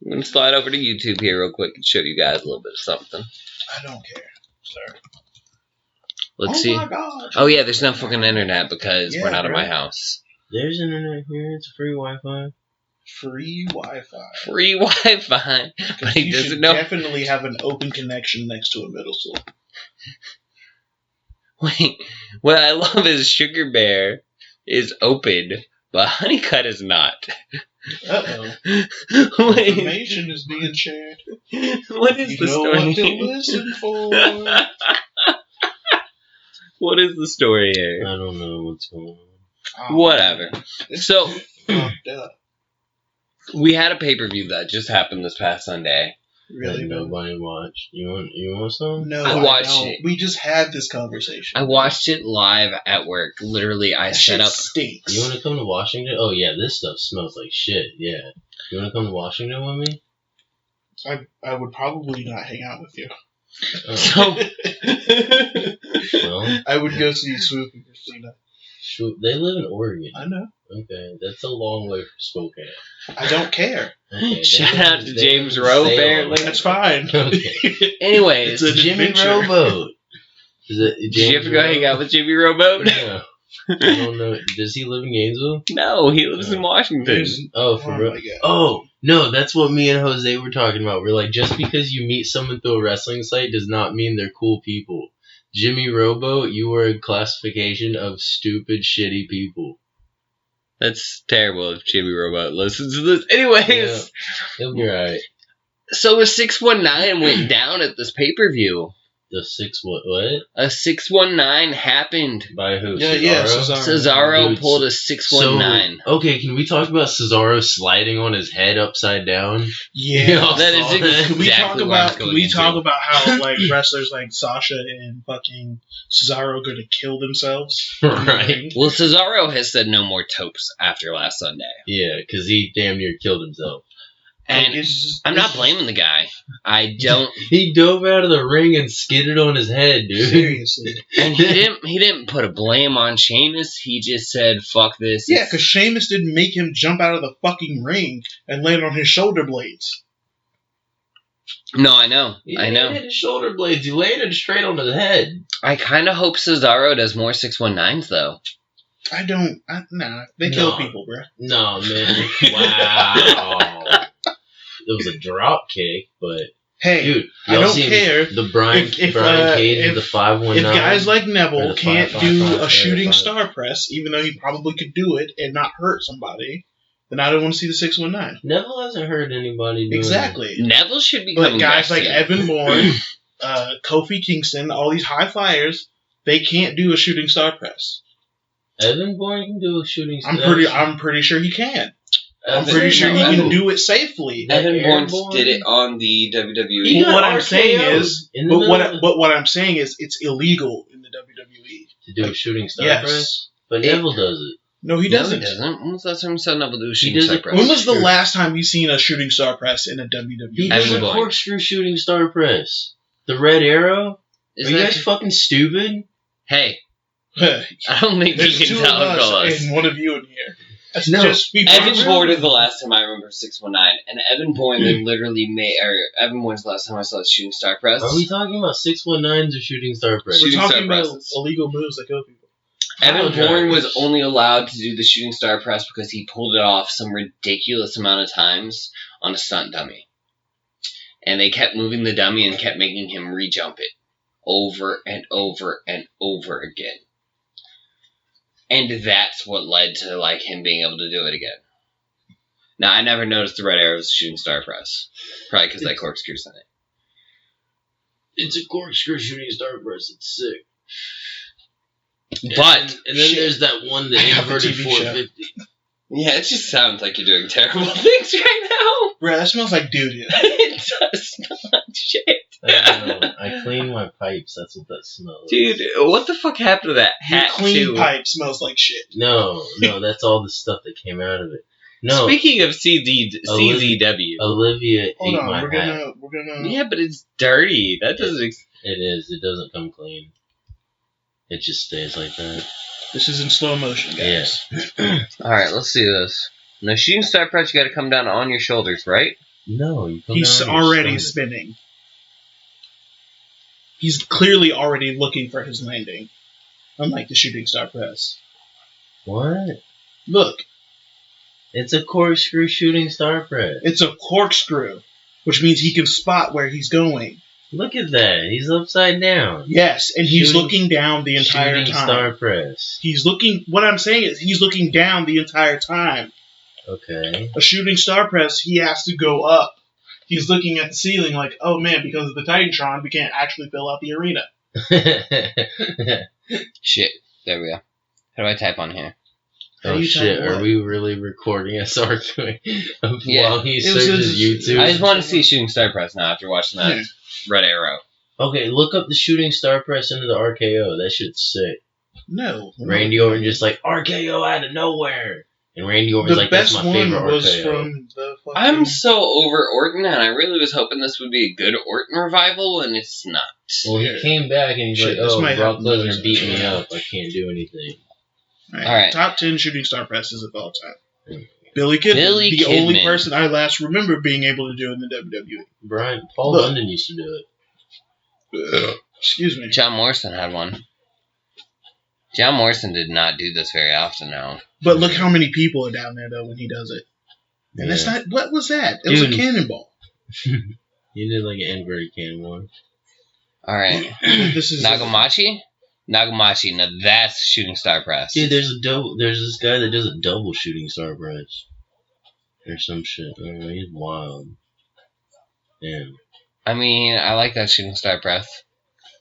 I'm gonna slide over to YouTube here real quick and show you guys a little bit of something. I don't care, sir. Let's Oh see. my God. Oh yeah, there's no fucking internet because Yeah, we're not at my bro. house. There's internet here. It's free Wi-Fi. Free Wi-Fi. Free Wi-Fi, but he You doesn't should know. definitely have an open connection next to a middle school. Wait, what I love is Sugar Bear is open, but Honeycut is not. Uh-oh. Wait, Information is being shared. what is You the know what to story? listen for. What is the story here? I don't know what's going on. Oh, Whatever. It's So fucked up. we had a pay-per-view that just happened this past Sunday. Really? That nobody watched. You want some? No, I I watched don't. it. We just had this conversation. I watched it live at work. Literally, I That set shit up. stinks. You want to come to Washington? Oh yeah, this stuff smells like shit. Yeah. You want to come to Washington with me? I would probably not hang out with you. Oh, So well, I would go see Swoop and Christina. shoot, they live in Oregon. I know. Okay, that's a long way from Spokane. I don't care. Okay, they Shout live- out to they James live in Rowe, Salem. apparently. That's fine. Okay. anyways, It's a Jimmy adventure. Rowboat. Is it did you ever go hang out with Jimmy Rowboat? No. I don't know. Does he live in Gainesville? No, he lives in Washington. There's- Oh, for Oh real? my God. Oh, no, that's what me and Jose were talking about. We're like, just because you meet someone through a wrestling site does not mean they're cool people. Jimmy Rowboat, you were a classification of stupid, shitty people. That's terrible if Jimmy Robot listens to this. Anyways, Yeah. He'll be alright. so a 619 went down at this pay-per-view. The what? A 619 happened. By who? Yeah, Cesaro? Cesaro Dude, pulled a 619. So, okay, can we talk about Cesaro sliding on his head upside down? Yeah. That is Can we talk exactly what I was about? going Can we into. talk about how like wrestlers like Sasha and fucking Cesaro are going to kill themselves? Right. Well, Cesaro has said no more topes after last Sunday. Yeah, because he damn near killed himself. And It's just- I'm not it's blaming the guy. I don't. He dove out of the ring and skidded on his head, dude. Seriously. And he didn't put a blame on Sheamus. He just said, fuck this. Yeah, because Sheamus didn't make him jump out of the fucking ring and land on his shoulder blades. No, I know. He I didn't know. hit his shoulder blades. He landed straight on his head. I kind of hope Cesaro does more 619s, though. I don't. Nah, they kill people, bro. No, man. Wow. It was a drop kick, but Hey, dude, I y'all don't seen care the Brian if, Brian Cage if- with the 519. if guys like Or Neville the can't 555, do a shooting 5. star press, even though he probably could do it and not hurt somebody, then I don't want to see the 619. Neville hasn't hurt anybody. Doing Exactly. Neville should be But coming guys back like soon. Evan Bourne, Kofi Kingston, all these high flyers, they can't do a shooting star press. It. Evan Bourne can do a shooting star. I'm pretty sure he can. I'm pretty sure he can do it safely. Evan Bourne Airborne? did it on the WWE. He But got what I'm saying RKO'd is, in the middle but what I'm saying is, it's illegal in the WWE. to do a shooting star Yes. press. But Neville does it. No, he No, doesn't. he doesn't. When was the last time he saw Neville do a He shooting does star it- press? When was the Sure. last time you seen a shooting star press in a He WWE? does Evan a Bourne. corkscrew shooting star press. The Red Arrow. Is Are you that- guys fucking stupid? Hey, I don't think There's you two can of tell us us. and one of you in here. That's No, just people. Evan Bourne is the last time I remember 619, and Evan Bourne they literally made, or Evan Bourne's the last time I saw a shooting star press. Are we talking about 619s or shooting star press? We're shooting talking star about presses? illegal moves that kill people. Evan Pile Bourne drivers. was only allowed to do the shooting star press because he pulled it off some ridiculous amount of times on a stunt dummy. And they kept moving the dummy and kept making him re-jump it over and over and over again. And that's what led to like him being able to do it again. Now, I never noticed the Red Arrow's shooting star press. Probably because they corkscrews in it. It's a corkscrew shooting star press. It's sick. But, and then Shit. there's that one, the I have a inverted TV show. 450. yeah, it just sounds like you're doing terrible things right now. Bruh, that smells like doo-doo. It does not shit. I clean my pipes. That's what that smells. Dude, what the fuck happened to that Your hat, clean too? pipe smells like shit. No, that's all the stuff that came out of it. No, Speaking of CZW. Olivia Hold ate on, my we're hat. gonna. Yeah, but it's dirty. That doesn't... It is. It doesn't come clean. It just stays like that. This is in slow motion, guys. Alright, let's do this. Now, shooting star press, you gotta come down on your shoulders, right? No, you come He's down on your already stomach. spinning. He's clearly already looking for his landing. Unlike the shooting star press. What? Look, It's a corkscrew shooting star press. it's a corkscrew, which means he can spot where he's going. Look at that. He's upside down. Yes, and he's Shooting- looking down the entire Shooting time. star press. He's looking. What I'm saying is, he's looking down the entire time. Okay. A shooting star press, he has to go up. He's looking at the ceiling like, oh man, because of the Titantron, we can't actually fill out the arena. Shit. There we go. How do I type on here? How Oh you shit, type are what? we really recording us arguing Yeah. while he It was searches just- YouTube? I just want to see shooting star press now after watching that Yeah. red arrow. Okay, look up the shooting star press into the RKO. That shit's sick. No. Randy Orton just like, RKO out of nowhere. And Randy Orton's The like, that's best my one favorite was RKO. from the fucking... I'm so over Orton, and I really was hoping this would be a good Orton revival, and it's not. Well, he came back and he's Shit, like, this oh, might Brock have noise Lesnar beat me actually. up. I can't do anything. Alright. Top 10 shooting star presses of all time. Billy Kidman. Billy the only Kidman. person I last remember being able to do in the WWE. Brian, Paul Look. London used to do it. Excuse me. John Morrison had one. John Morrison did not do this very often now. But look how many people are down there, though, when he does it. And it's Yeah. not... What was that? It was a Dude. cannonball. You did like an inverted cannonball. Alright. This is... Nagamachi? Nagamachi, now that's shooting star press. Dude, there's this guy that does a double shooting star press. Or some shit. I don't know, he's wild. Damn. I mean, I like that shooting star press.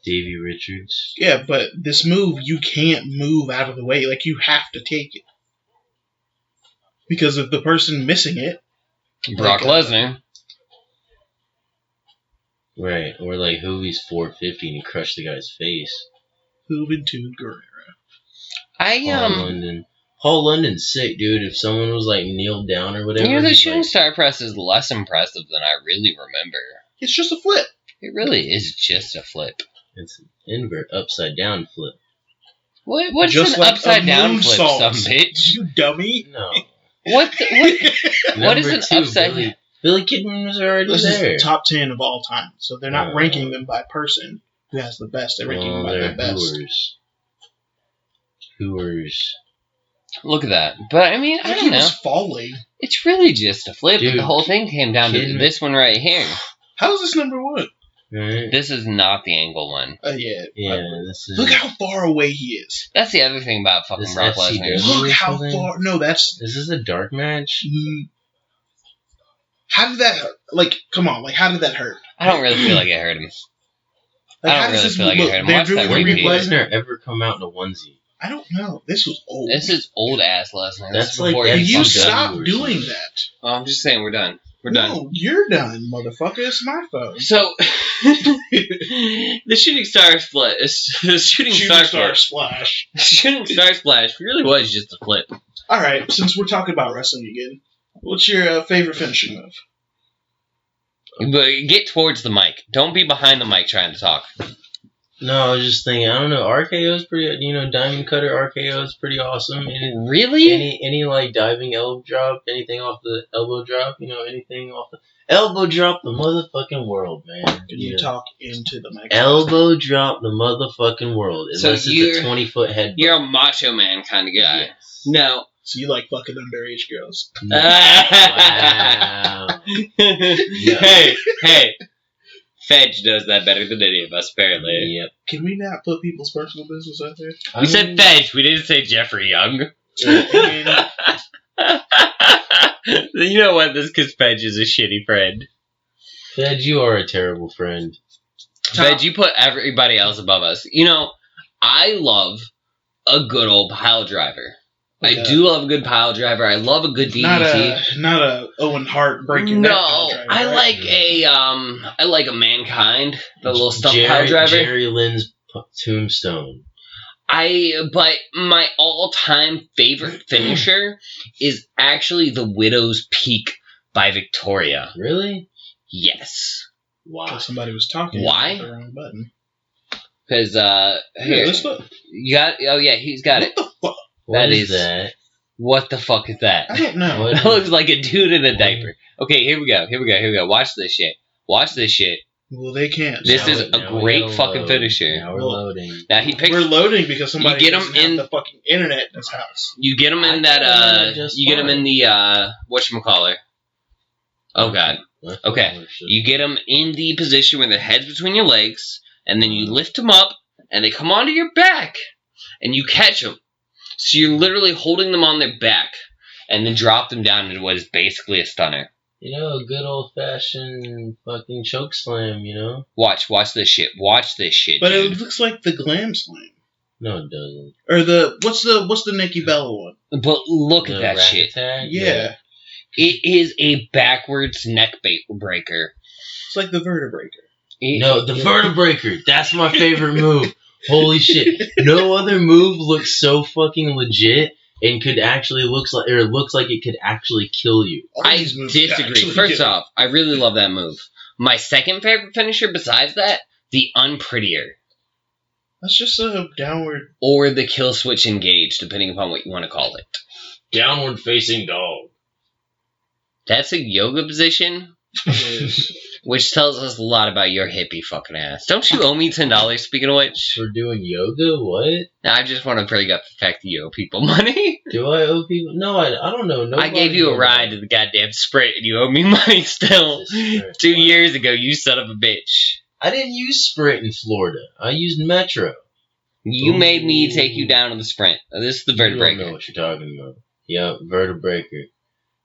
Davey Richards. Yeah, but this move, you can't move out of the way. Like, you have to take it. Because of the person missing it. Brock Like, Lesnar. Right. Or like Hoovie's 450 and he crushed the guy's face. Juventud Guerrero. Paul London's sick, dude. If someone was like kneeled down or whatever. You know, the he's shooting like, star press is less impressive than I really remember. It's just a flip. It really is just a flip. it's an invert, upside down flip. What's Just an like upside a down flip, moonsault. some bitch? You dummy. No. What is Number an two, upside? Billy Kidman was already This there. is top 10 of all time. So they're not Oh. ranking them by person who has the best. They're ranking them by they're their best. Hooers. Look at that. But I mean, I Like don't he know. was falling. It's really just a flip. But Dude, the whole thing came down to Kidman- this one right here. How is this number one? Right? This is not the angle one. Yeah. Yeah, this is. Look how far away he is. That's the other thing about fucking This Brock FCW. Lesnar. Look how something? far. No, that's. Is this a dark match? How did that hurt? Like, come on. Like, how did that hurt? I don't really feel like it hurt him. Like, I don't how does really this feel like it look? hurt him. They're Watch that doing a When did repeat. replay. Lesnar ever come out in a onesie? I don't know. This was old. This is old ass Lesnar. That's This is like before FCW he You or fucked up. stop something. doing that. Oh, I'm just saying we're done. We're done. No, you're done, motherfucker. It's my phone. So the shooting star split. The shooting star flip. Splash. The shooting star splash really was just a flip. All right, since we're talking about wrestling again, what's your favorite finishing move? But get towards the mic. Don't be behind the mic trying to talk. No, I was just thinking. I don't know. RKO is pretty. Diamond Cutter RKO is pretty awesome. Really? Any like diving elbow drop, anything off the elbow drop, anything off the elbow drop, the motherfucking world, man. Can you talk into the mic? Elbow drop the motherfucking world, So unless it's a 20-foot head. You're a macho man kind of guy. Yes. No. So you like fucking underage girls? Wow. Hey. Fedge knows that better than any of us, apparently. Yep. Can we not put people's personal business out there? We said Fedge, we didn't say Jeffrey Young. I You know what? This because Fedge is a shitty friend. Fed, you are a terrible friend. Fedge, you put everybody else above us. I love a good old pile driver. I do love a good pile driver. I love a good DDT. not a Owen Hart break your neck. No, pile driver, I right? like a Mankind, the little stump pile driver. Jerry Lynn's tombstone. But my all-time favorite finisher is actually the Widow's Peak by Victoria. Really? Yes. Wow. Somebody was talking. Why? With the wrong button. Because Here, let's look. you got. Oh yeah, he's got it. What That is is- that? What the fuck is that? I don't know. What? That looks like a dude in a diaper. Okay, here we go. Watch this shit. Well, they can't. This Now is we- a now we great gotta fucking load. finisher. Now we're Well, loading. Now he picks. We're loading because somebody You get 'em doesn't have in- the fucking internet in his house. You get him in I that. got it just You get him in fine. the whatchamacallit. Oh god. Okay. You get them in the position where their head's between your legs, and then you lift them up, and they come onto your back, and you catch them. So you're literally holding them on their back, and then drop them down into what is basically a stunner. You know, a good old fashioned fucking choke slam. You know. Watch this shit. Watch this shit, But dude. it looks like the Glam Slam. No, it doesn't. Or the what's the Nikki Bella one? But look at The that rack shit. attack? Yeah. It is a backwards neck breaker. It's like the Vertebreaker. No, the Vertebreaker. That's my favorite move. Holy shit! No other move looks so fucking legit and could actually looks like it could actually kill you. All I these moves disagree. actually First get- off, I really love that move. My second favorite finisher besides that, the unprettier. That's just a downward. Or the kill switch engage, depending upon what you want to call it. Downward facing dog. That's a yoga position, which tells us a lot about your hippie fucking ass. Don't you owe me $10, speaking of which? We're doing yoga? What? I just want to bring up the fact that you owe people money. Do I owe people? No, I don't know. I gave you a ride to the goddamn Sprint, and you owe me money still. 2 years ago, you son of a bitch. I didn't use Sprint in Florida. I used Metro. You Ooh. made me take you down to the Sprint. This is the You don't know Vertebreaker. what you're talking about. Yep, Vertebreaker.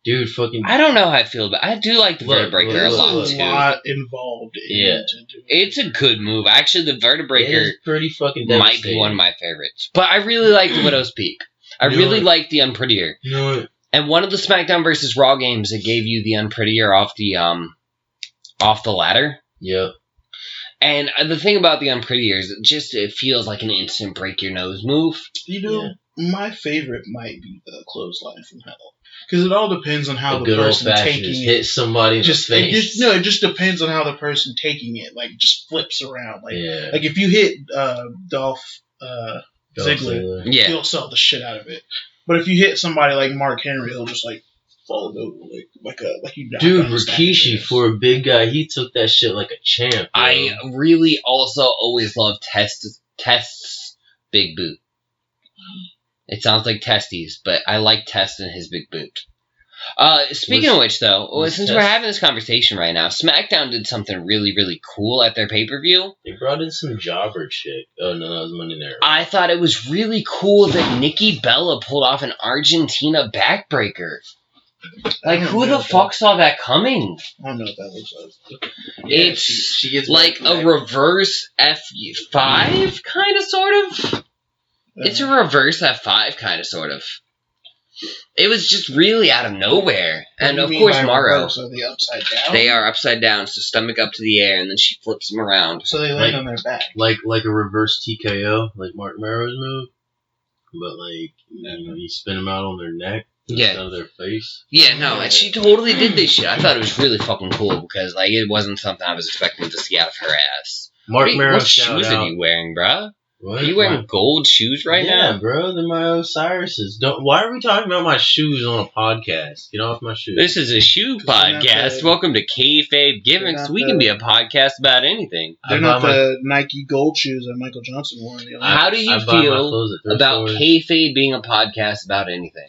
Dude, fucking... I don't know how I feel, but I do like the Look, Vertebreaker a There's lot, a too. lot involved in Yeah. to do. It's a good move. Actually, the It Vertebreaker is pretty fucking might be devastating. one of my favorites. But I really like the Widow's Peak. I You know really what? like the Unprettier. You know what? And one of the SmackDown versus Raw games that gave you the Unprettier off the ladder. Yep. And the thing about the Unprettier is it feels like an instant break your nose move. You know, my favorite might be the clothesline from hell. Because it all depends on how A the good old person fashioned taking just it. hit somebody in the face. It just depends on how the person taking it, like, just flips around. Like, Yeah. like if you hit Dolph Dolph Ziggler, Yeah. he'll sell the shit out of it. But if you hit somebody like Mark Henry, he'll just like fall over like you. Dude, Rikishi, for a big guy, he took that shit like a champ. Bro. I really also always love Test's big boot. It sounds like testes, but I like Test and his big boot. Speaking of which, though, since we're having this conversation right now, SmackDown did something really, really cool at their pay-per-view. They brought in some jobber chick. Oh, no, that was Monday Night Raw. I thought it was really cool that Nikki Bella pulled off an Argentina backbreaker. Like, who the fuck saw that coming? I don't know what that looks like. It's she gets like back- a reverse F5, kind of, sort of. It's a reverse F5, kind of, sort of. It was just really out of nowhere. And, of course, Morrow. So they upside down? They are upside down, so stomach up to the air, and then she flips them around. So they land on their back. like a reverse TKO, like Mark Merrow's move. But, like, you know, you spin them out on their neck. Yeah. Instead of their face. Yeah, no, and she totally did this shit. I thought it was really fucking cool, because, like, it wasn't something I was expecting to see out of her ass. Mark Wait, Merrow, what shout shoes out. are you wearing, bruh? What? Are you wearing gold shoes right yeah, now? bro, they're my Osiris's. Why are we talking about my shoes on a podcast? Get off my shoes. This is a shoe podcast. Welcome to Kayfabe Gimmicks. We can be a podcast about anything. They're not the Nike gold shoes that Michael Johnson wore. How do you feel about Kayfabe being a podcast about anything?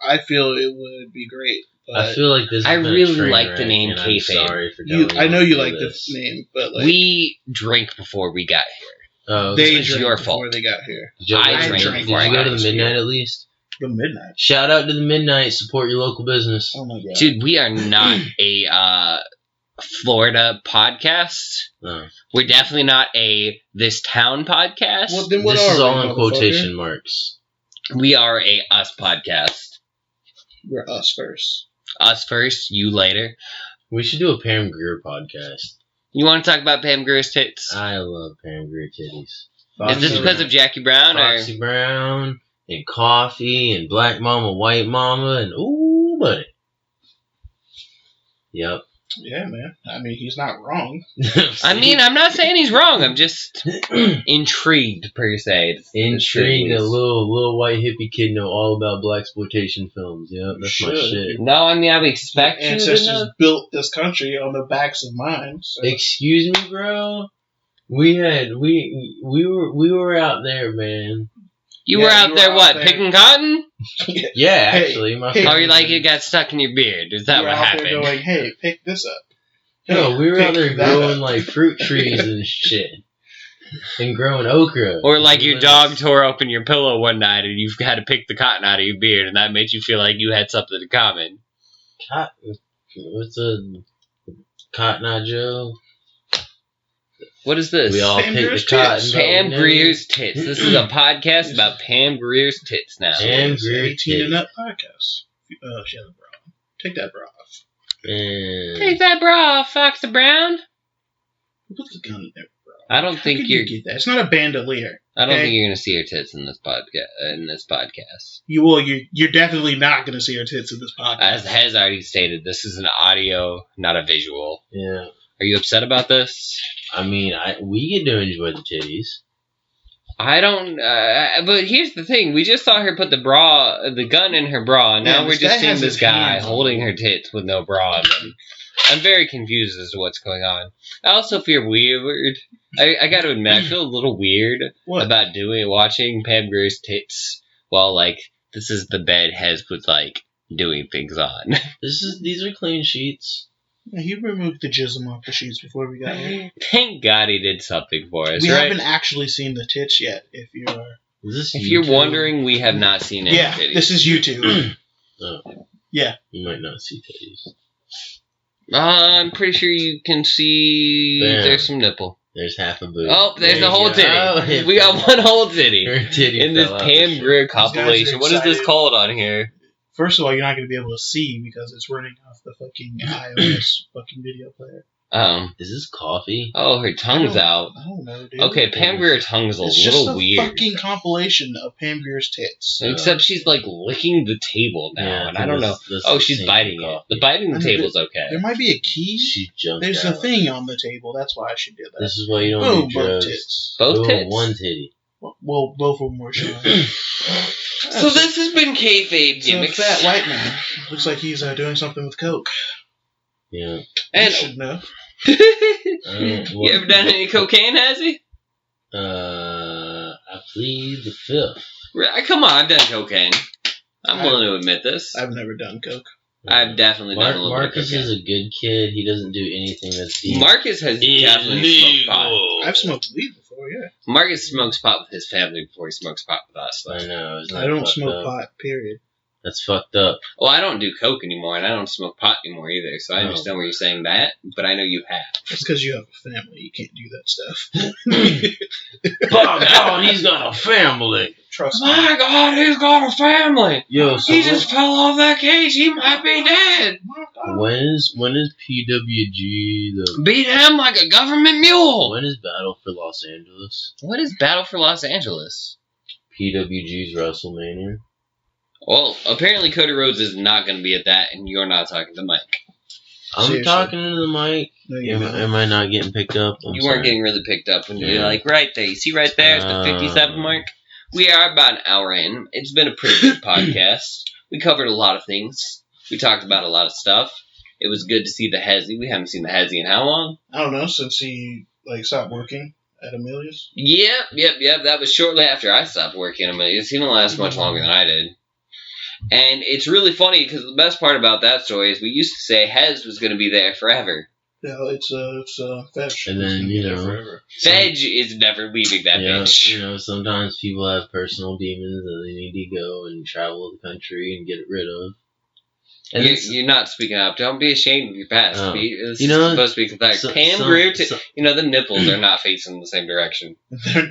I feel it would be great. But I feel like this. I has been a really train like the wreck, name and I'm Kayfabe. sorry for you, telling I know to you do like this. the name, but like We drank before we got here. Oh, they it's drank your before fault. they got here. I drank drank before I Did you got go to the here. midnight at least? The midnight. Shout out to the midnight. Support your local business. Oh my god, Dude, we are not a Florida podcast. Oh. We're definitely not a This Town podcast. Well, then what This are is we, all in motherfucker? quotation marks. We are a Us podcast. We're us first. Us first, you later. We should do a Pam Grier podcast. You want to talk about Pam Grier's tits? I love Pam Grier titties. Is this because of Jackie Brown or? Foxy Brown and Coffee and Black Mama, White Mama and ooh, buddy. Yep. Yeah, man. I mean, he's not wrong. I mean, I'm not saying he's wrong. I'm just intrigued, per se. Intrigued. A little white hippie kid know all about blaxploitation films. Yeah, that's my shit. No, I mean, I would expect you to ancestors know. built this country on the backs of mine. So. Excuse me, bro. We were out there, man. You were out there, what, picking cotton? Yeah, actually. Or you got stuck in your beard? Is that what happened? There going, hey, pick this up. No, we were out there growing like fruit trees and shit. And growing okra. Or like your dog tore open your pillow one night and you've had to pick the cotton out of your beard and that made you feel like you had something in common. What's a Cotton Eye Joe? What is this? We all Pam pick the Greer's cotton. tits. Pam Greer's tits. This is a podcast about Pam Greer's tits now. Pam It's Greer's 18 and tits. Up podcast. She has a bra on. Take that bra off. Take that bra off, Fox the Brown. Who puts the gun in there, bro? I don't How think could you're. you get that? It's not a bandolier. I don't okay? think you're gonna see her tits in this podcast. You will. You're definitely not going to see her tits in this podcast. As Hez already stated, this is an audio, not a visual. Yeah. Are you upset about this? I mean, we get to enjoy the titties. I don't. But here's the thing: we just saw her put the gun in her bra, and now Yeah, we're this just guy seeing has this his guy hands on holding it. her tits with no bra on them. I'm very confused as to what's going on. I also feel weird. I got to admit, I feel a little weird What? about watching Pam Greer's tits while this is the bed Hez was doing things on. These are clean sheets. Yeah, he removed the jism off the sheets before we got here. Thank God he did something for us, We right? haven't actually seen the tits yet. If you're Is this If you're YouTube? wondering, we have not seen any yeah, titties. this is YouTube. Oh. Yeah. You might not see titties. I'm pretty sure you can see Bam. there's some nipple. There's half a boob. Oh, there's There the whole you titty. go. Oh, We got one whole titty Her titty in this fell out Pam the shit. Grier guys are compilation. What is this excited. called on here? First of all, you're not going to be able to see because it's running off the fucking iOS fucking video player. Is this coffee? Oh, her tongue's out. I don't know, dude. Okay, Pam Grier's tongue's a It's little just a weird. fucking compilation of Pam Greer's tits. Except she's licking the table now, and I don't know. This Oh, is she's the biting same it. coffee. The biting the I mean, table's okay. There might be a key. She jumped There's out. a thing on the table. That's why she did that. This is why you don't Boom, do both drugs. tits. Both Boom, tits? one titty. Well, both of them were showing. So this has been Kayfabe So Gimmicks. fat white man looks like he's doing something with coke. Yeah. You And should know. you ever done any cocaine, Hezzie? I plead the fifth. Come on, I've done cocaine. I'm willing to admit this. I've never done coke. I've definitely done a little Marcus bit of is a good kid. He doesn't do anything that's deep. Marcus has definitely smoked pot. I've smoked weed before, yeah. Marcus smokes pot with his family before he smokes pot with us. I know. It's not I don't fucked smoke up. pot, period. That's fucked up. Well, I don't do coke anymore, and I don't smoke pot anymore either, so I understand where you're saying that, but I know you have. That's because you have a family. You can't do that stuff. By God, he's got a family. Trust me. My God, he's got a family! Yo, so He just fell off that cage, he might be dead! when is PWG the Beat him like a government mule! when is Battle for Los Angeles? What is Battle for Los Angeles? PWG's WrestleMania. Well, apparently Cody Rhodes is not going to be at that, and you're not talking to Mike. I'm Seriously. talking into the mic. No, you're not. Am I not getting picked up? I'm You sorry. weren't getting really picked up when you're Yeah. right there. You see right there, it's the 57 mark. We are about an hour in. It's been a pretty good podcast. We covered a lot of things. We talked about a lot of stuff. It was good to see the Hezzie. We haven't seen the Hezzie in how long? I don't know, since he stopped working at Amelia's. Yep. That was shortly after I stopped working at Amelia's. He didn't last much longer than I did. And it's really funny because the best part about that story is we used to say Hez was going to be there forever. Yeah, it's fetch. And then, you know, forever. Fedge is never leaving that bitch. You know, sometimes people have personal demons that they need to go and travel the country and get rid of. And You're not speaking up. Don't be ashamed of your past. Oh. This You know, is supposed to be cathartic. Pam Grier, the nipples are not facing the same direction.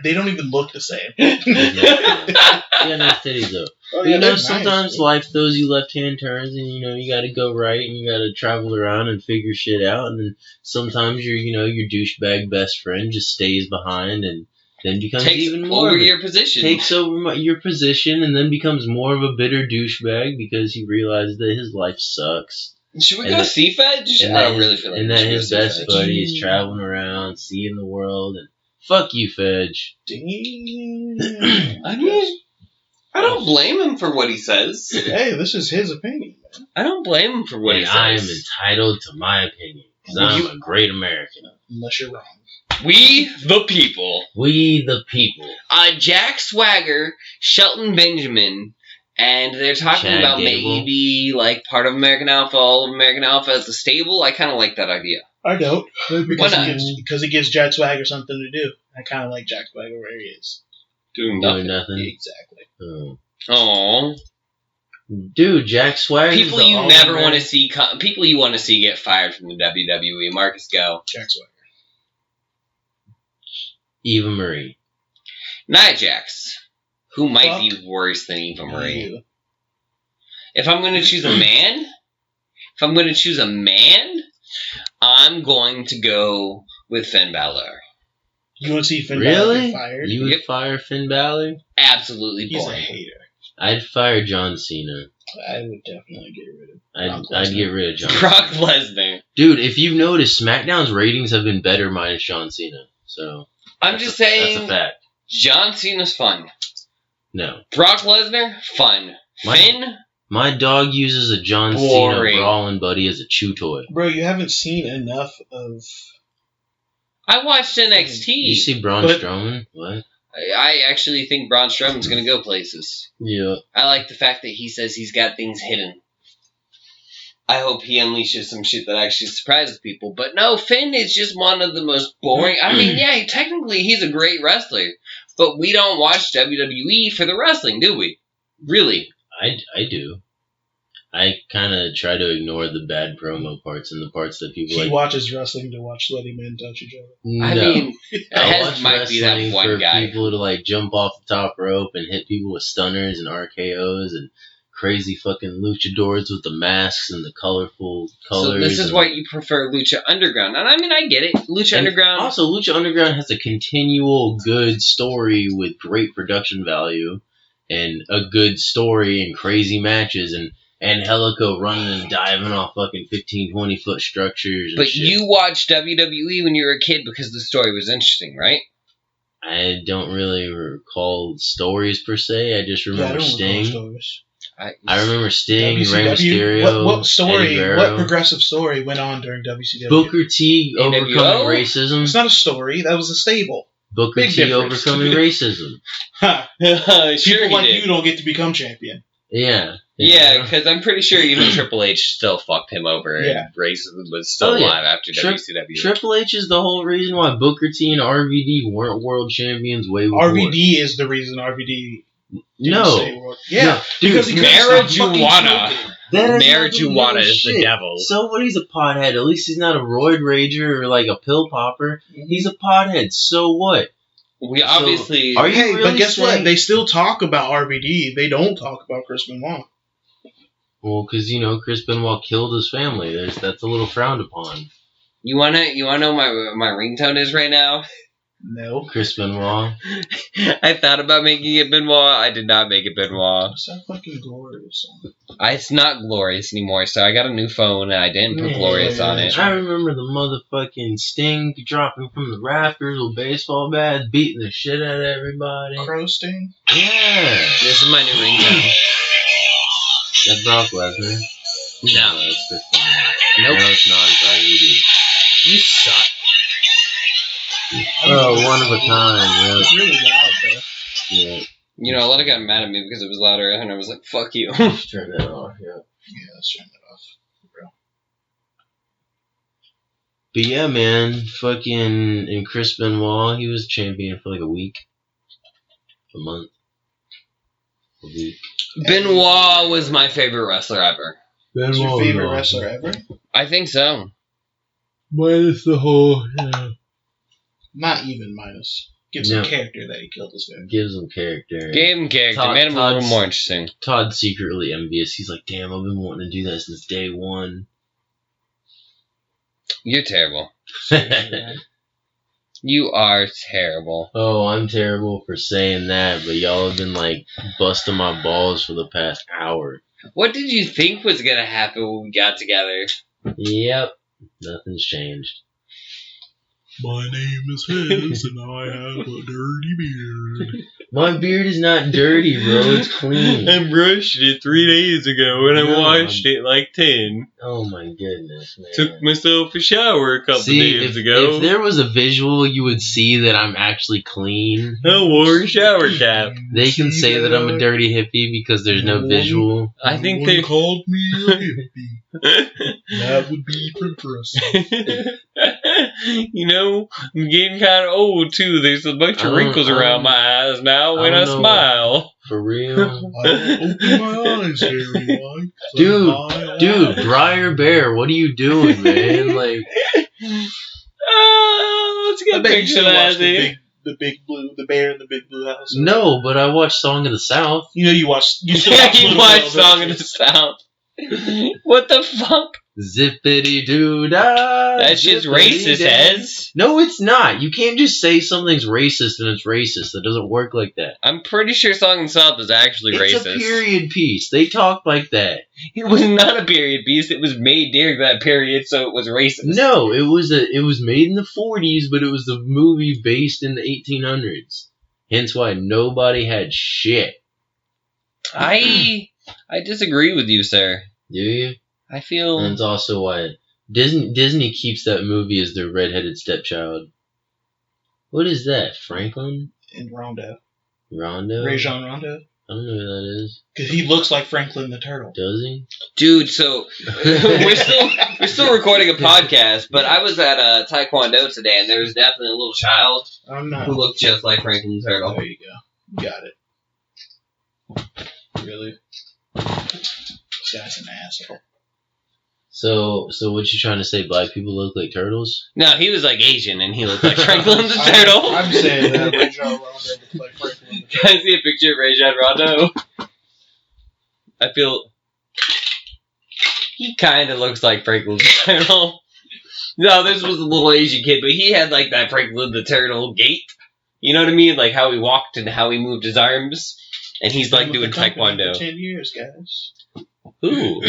They don't even look the same. yeah, nice titties though. Oh, But, you know, they're sometimes nice. life throws you left-hand turns, and you know you got to go right, and you got to travel around and figure shit out. And then sometimes your douchebag best friend just stays behind, and then becomes Takes even more over of a- your position. takes over your position, and then becomes more of a bitter douchebag because he realizes that his life sucks. Should we And go that- see Fedge? And I that don't really feel like and we that should go his see best Fedge. buddy is traveling around, seeing the world, and fuck you, Fedge. Damn. I mean, I don't blame him for what he says. Hey, this is his opinion. I don't blame him for what he And says. I am entitled to my opinion, because I'm a great American. Unless you're wrong. We the people. We the people. Jack Swagger, Shelton Benjamin, and they're talking Chad about Gable. maybe like part of American Alpha, all of American Alpha as a stable. I kind of like that idea. I don't. Because not? it gives Jack Swagger something to do. I kind of like Jack Swagger where he is. Doing Doing nothing. nothing. Exactly. Oh. Aww. Dude, Jack Swagger. People you never want to see. People you want to see get fired from the WWE. Marcus, go. Jack Swagger. Eva Marie. Nia Jax, who might Fuck be worse than Eva Marie. You. If I'm going to choose a man, I'm going to go with Finn Balor. You want to see Finn Balor Really? get fired? You would Yep. fire Finn Balor? Absolutely He's a boring. hater. I'd fire John Cena. I would definitely get rid of I'd Lesnar. get rid of John Brock Cena. Lesnar. Dude, if you've noticed, SmackDown's ratings have been better minus John Cena. So I'm that's just that's saying, a fact. John Cena's fun. No. Brock Lesnar, fun. My- Finn, My dog uses a John Boring. Cena brawling buddy as a chew toy. Bro, you haven't seen enough of... I watched NXT. You see Braun But- Strowman? What? I actually think Braun Strowman's going to go places. Yeah. I like the fact that he says he's got things hidden. I hope he unleashes some shit that actually surprises people. But no, Finn is just one of the most boring. I mean, yeah, technically he's a great wrestler, but we don't watch WWE for the wrestling, do we? Really? I do. I kind of try to ignore the bad promo parts and the parts that people He like. watches wrestling to watch sweaty men touch each other. I No. mean, I Hez watch might be that wrestling one for guy. people to like jump off the top rope and hit people with stunners and RKOs and crazy fucking luchadors with the masks and the colorful colors. So this is and- why you prefer Lucha Underground. And I mean, I get it. Lucha And Underground. Also, Lucha Underground has a continual good story with great production value and a good story and crazy matches and Angelico running and diving off fucking 15, 20-foot structures and But shit. you watched WWE when you were a kid because the story was interesting, right? I don't really recall stories per se. I just remember I don't Sting. recall stories. I remember Sting, Rey WCW, Mysterio, what story? Eddie Guerrero. What progressive story went on during WCW? Booker T overcoming NWO? racism. It's not a story. That was a stable. Booker big T difference. overcoming racism. Ha! Sure People he like did. you don't get to become champion. Yeah. Yeah, because I'm pretty sure even Triple H still fucked him over, Yeah. and racism was still Oh, yeah. alive after Tri- WCW. Triple H is the whole reason why Booker T and RVD weren't world champions way before. RVD is the reason RVD didn't No. stay world. Yeah, No, dude, because he couldn't stop fucking marijuana. smoking. That has Marijuana nothing to do with is the shit. devil. So what? He's a pothead. At least he's not a roid rager or like a pill popper. He's a pothead. So what? We obviously... are you Hey, really but guess what? saying- They still talk about RVD. They don't talk about Chris Benoit. Well, because Chris Benoit killed his family. That's a little frowned upon. You wanna know my ringtone is right now? No. Chris Benoit. I thought about making it Benoit. I did not make it Benoit. It's that fucking glorious song. It's not Glorious anymore, so I got a new phone and I didn't put Glorious on it. I remember the motherfucking Sting dropping from the rafters with baseball bats, beating the shit out of everybody. Crow Sting? Yeah. This is my new ringtone. That's Brock Lesnar. No. That's Chris Benoit. Nope. No, it's not. It's IVD. You suck. Oh, one of a kind. It's really loud, though. Yeah. Yeah. You know, a lot of got mad at me because it was louder, and I was like, fuck you. Just turn that off. Yeah. Yeah, let's turn that off. But yeah, man, fucking and Chris Benoit, he was champion for like a week, a month, a week. Benoit was my favorite wrestler ever. Who's your favorite wrestler ever? I think so. Minus the whole, Not even minus. Gives No. him character that he killed his family. gives him character. Gave him character, Todd- made him a little Todd's- more interesting. Todd's secretly envious. He's like, damn, I've been wanting to do that since day one. You're terrible. You are terrible. Oh, I'm terrible for saying that, but y'all have been like busting my balls for the past hour. What did you think was gonna happen when we got together? Yep. Nothing's changed. My name is Hez, and I have a dirty beard. My beard is not dirty, bro. It's clean. I brushed it 3 days ago and I No, washed it like 10. Oh my goodness, man. Took myself a shower a couple days ago. If there was a visual, you would see that I'm actually clean. I wore a shower cap. They can say that I'm a dirty hippie because there's no visual. I think they they called me a hippie. That would be progressive. You know, I'm getting kind of old too. There's a bunch of wrinkles around my eyes now when I don't know. smile. For real. I don't open my eyes very wide. Dude, Briar Bear, what are you doing, man? Like, Let's get a picture of that, dude. The bear in the big blue house. no, but I watched Song of the South. You know you still Yeah, watch he Little watched Bell, Song don't of you? the South. What the fuck? Zippity doo dah. That shit's racist, Hez. No, it's not. You can't just say something's racist and it's racist. It doesn't work like that. I'm pretty sure Song of the South is actually It's racist. a period piece. They talk like that. It was not a period piece. It was made during that period, so it was racist. No, it was made in the 40s, but it was a movie based in the 1800s. Hence why nobody had shit. I disagree with you, sir. Do you? I feel And it's also why Disney keeps that movie as their redheaded stepchild. What is that? Franklin? And Rondo. Rondo? Rajon Rondo. I don't know who that is. Because he looks like Franklin the Turtle. Does he? dude. So we're still recording a podcast, but I was at Taekwondo today, and there was definitely a little child I'm not. who looked just like Franklin the Turtle. There you go. You got it. Really? This guy's an asshole. So what you trying to say? Black people look like turtles? No, he was like Asian, and he looked like Franklin the Turtle. I'm saying that Rajon Rondo looks like Franklin the Turtle. Can I see a picture of Rajon Rondo? I feel he kind of looks like Franklin the Turtle. No, this was a little Asian kid, but he had like that Franklin the Turtle gait. You know what I mean? Like how he walked and how he moved his arms. And he's like Been doing with the company Taekwondo. For 10 years, guys. Ooh.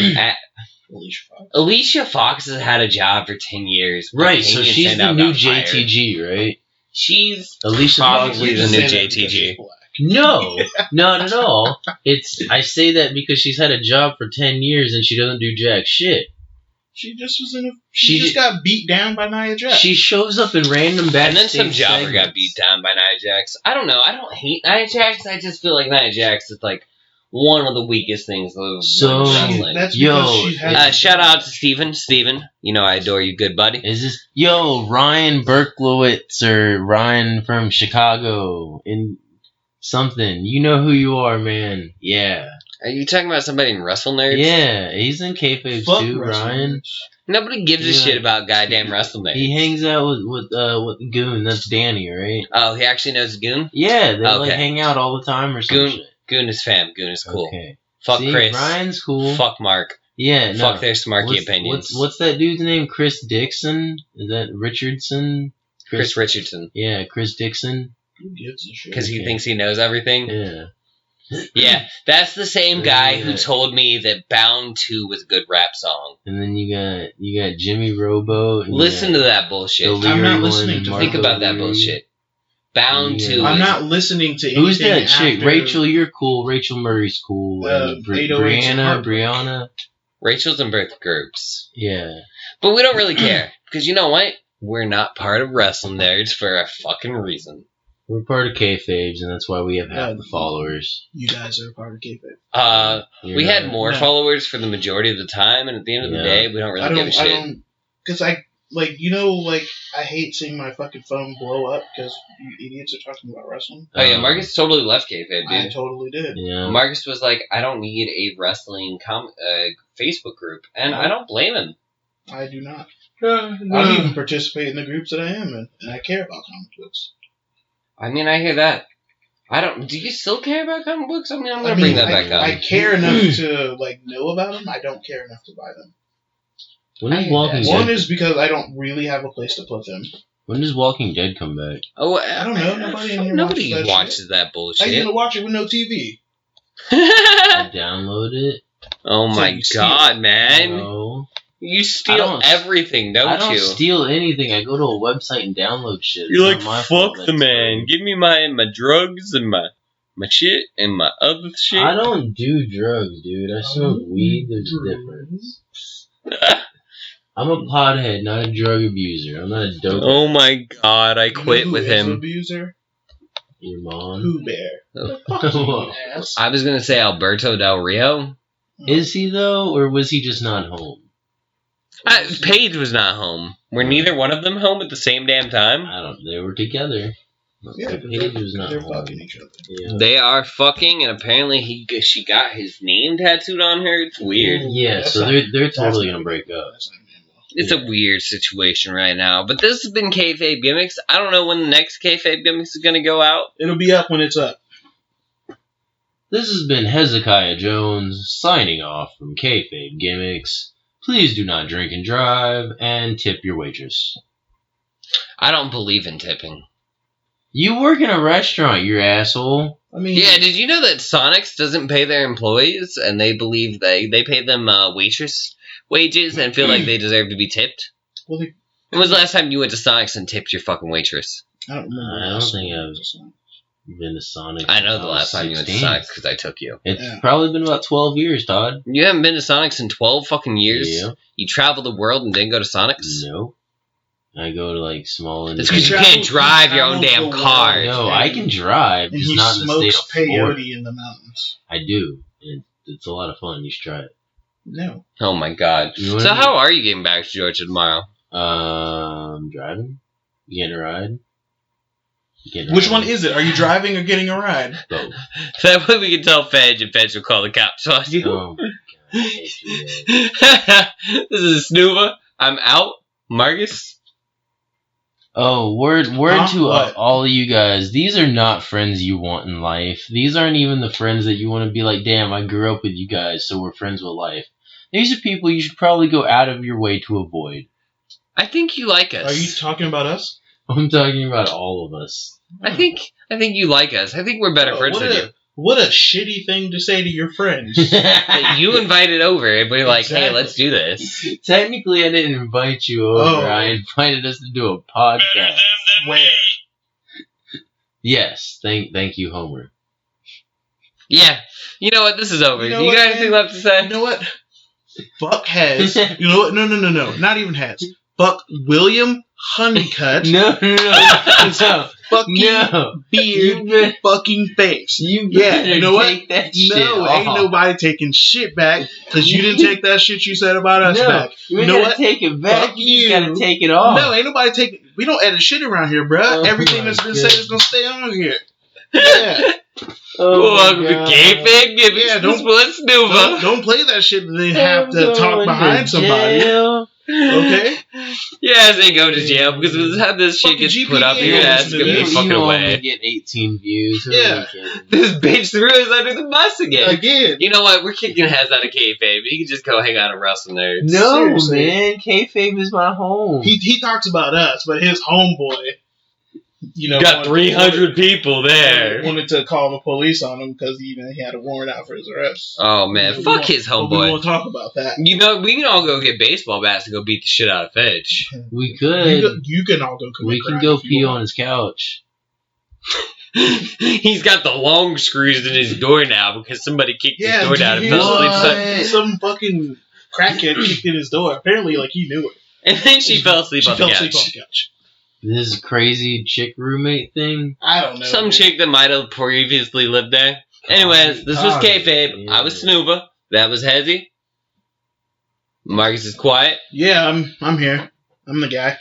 Alicia Fox. Alicia Fox has had a job for 10 years. Right, so Canadian she's the Standout new got fired. JTG, right? She's Alicia Fox. probably the new JTG. No, not at all. I say that because she's had a job for 10 years and she doesn't do jack shit. She just was in a. She She just got beat down by Nia Jax. She shows up in random backstage And then some jobber segments. got beat down by Nia Jax. I don't know. I don't hate Nia Jax. I just feel like Nia Jax is like one of the weakest things of So, wrestling. That's Yo, because she has. Shout out to Steven. Steven, you know I adore you, good buddy. Is this Ryan Berklowitz or Ryan from Chicago in something? You know who you are, man. Yeah. Are you talking about somebody in Wrestle Nerds? Yeah, he's in Kayfabe Fuck too, wrestling. Ryan. Nobody gives a Yeah. shit about goddamn Wrestle Nerds. He hangs out with the goon. That's Danny, right? Oh, he actually knows Goon? Yeah, they like Okay. hang out all the time or some Goon, shit. Goon is fam. Goon is cool. Okay. Fuck See, Chris. Ryan's cool. Fuck Mark. Yeah, no. Fuck their smarky What's- opinions. What's that dude's name? Chris Dixon? Is that Richardson? Chris Richardson. Yeah, Chris Dixon. Who gives a shit? Because he Okay. thinks he knows everything. Yeah. Yeah, that's the same guy who Yeah. told me that Bound 2 was a good rap song. And then you got Jimmy Robo. And Listen to that bullshit. I'm not listening to Think about that Leary. bullshit. Bound Yeah. 2 I'm is... not listening to anything. Who's that chick? after- Rachel, you're cool. Rachel Murray's cool. Beto H. Harper. Brianna. Rachel's in both groups. Yeah. But we don't really care. Because you know what? We're not part of Wrestle Nerds for a fucking reason. We're part of Kayfabes, and that's why we have half the followers. You guys are a part of Kayfabe. You're We had not. more No. followers for the majority of the time, and at the end of the Yeah. day, we don't really give a shit. Because I hate seeing my fucking phone blow up because you idiots are talking about wrestling. Oh yeah, Marcus totally left Kayfabe, I dude. totally did. Yeah. Marcus was like, I don't need a wrestling Facebook group, and I don't blame him. I do not. I don't even participate in the groups that I am in, and I care about comic books. I mean, I hear that. I don't. Do you still care about comic books? I mean, I'm gonna bring that back up. I care enough to know about them. I don't care enough to buy them. When does I- Walking One Dead? is because I don't really have a place to put them. When does Walking Dead come back? Oh, I don't know. Nobody in here Nobody watches that watches that How you bullshit. gonna watch it with no TV? I download it. Oh So my you steal. god, man! No. You I steal don't- everything, don't I don't you? steal anything. I go to a website and download shit. You're It's like, not my fault fuck the that's man. free. Give me my drugs and my shit and my other shit. I don't do drugs, dude. I smoke weed. There's a difference. I'm a pothead, not a drug abuser. I'm not a dope. Oh my god, I You know quit who with is an him. abuser? Your mom. Pooh Bear. Oh. Fuck you, ass. I was gonna say Alberto Del Rio. Is he though, or was he just not home? Paige was not home. Were neither one of them home at the same damn time? I don't. They were together. Yeah, Paige was not they're home. fucking each other. Yeah. They are fucking, and apparently she got his name tattooed on her. It's weird. Yeah, That's so not- they're that's totally not- gonna break up. that's not even well. It's a weird situation right now. But this has been Kayfabe Gimmicks. I don't know when the next Kayfabe Gimmicks is gonna go out. It'll be up when it's up. This has been Hezziciah Jones signing off from Kayfabe Gimmicks. Please do not drink and drive, and tip your waitress. I don't believe in tipping. You work in a restaurant, you asshole. I mean, Yeah, did you know that Sonics doesn't pay their employees, and they believe they pay them waitress wages and feel like they deserve to be tipped? well, When was the last time you went to Sonics and tipped your fucking waitress? I don't remember. I don't last think time. I've been to Sonic. I know since the was last time you went to 16. Sonics because I took you. It's Yeah. probably been about 12 years, Todd. You haven't been to Sonics in 12 fucking years? Yeah. You travel the world and didn't go to Sonics? No. I go to like small. It's because you travel- can't drive your he own damn travels the car. world. No, I can drive, And just he not in the state smokes of Florida. peyote in the mountains. I do. It's a lot of fun. You should try it. No. Oh my god. You wanna So do- how are you getting back to Georgia tomorrow? Driving. You getting a ride? You getting a Which ride? one is it? Are you driving or getting a ride? Both. That way we can tell Fedge and Fedge will call the cops on you. Oh my god. I hate you, man. This is sNooVa. I'm out. Marcus? Oh, word Huh? to What? all of you guys. These are not friends you want in life. These aren't even the friends that you want to be like, damn, I grew up with you guys, so we're friends with life. These are people you should probably go out of your way to avoid. I think you like us. Are you talking about us? I'm talking about all of us. I think you like us. I think we're better friends what than a, you. What a shitty thing to say to your friends. You invited over and we're like, hey, Exactly. let's do this. Technically, I didn't invite you over. Oh. I invited us to do a podcast. Where? Yes, thank you, Homer. Yeah. You know what? This is over. You You, know what, got man? anything left to say? You know what? Fuck Hez. You know what? No. Not even Hez. Fuck William Honeycutt. No. Fucking No. beard. You better- Fucking face. You Yeah, better you know what? take that shit No, ain't off. nobody taking shit back because you didn't take that shit you said about us No, back. you You know gotta what? take it back. Fuck You you. gotta take it off. No, ain't nobody taking. We don't edit shit around here, bruh. Oh Everything my that's been said God. is gonna stay on here. Yeah. Oh Welcome my to God. Kayfabe Gimmicks. Yeah, This don't- was sNooVa. Don't play that shit and then have I'm to talk going behind to somebody. jail. Okay? Yeah, they go to jail because we have this shit Fucking gets put up GPA here. That's is gonna the be best. fucking You only away. get 18 views. Who Yeah. are you kidding? This bitch threw us under the bus again. Again. You know what? We're kicking Hez out of Kayfabe. He can just go hang out and wrestle nerds. No, Seriously. man. Kayfabe is my home. He talks about us, but his homeboy, you know, Got 300 people there. wanted to call the police on him because he had a warrant out for his arrest. Oh man, We fuck won't- his but We homeboy. won't talk about that. You know, we can all go get baseball bats and go beat the shit out of Fedge. We could. You can all go commit We can crime go if you pee want. on his couch. He's got the long screws in his door now because somebody kicked his Yeah, door did down you and hear fell asleep. What? some fucking crackhead kicked in his door. Apparently, like, he knew it. And then she fell asleep She on fell the asleep couch. on the couch. This crazy chick roommate thing. I don't know. Some dude. chick that might have previously lived there. Anyways, this was Kayfabe. I was sNooVa. That was Hezzie. Marcus is quiet. Yeah, I'm here. I'm the guy.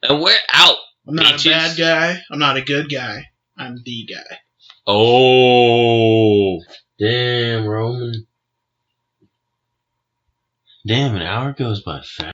And we're out. I'm not Bitches. a bad guy. I'm not a good guy. I'm the guy. Oh. Damn, Roman. Damn, an hour goes by fast.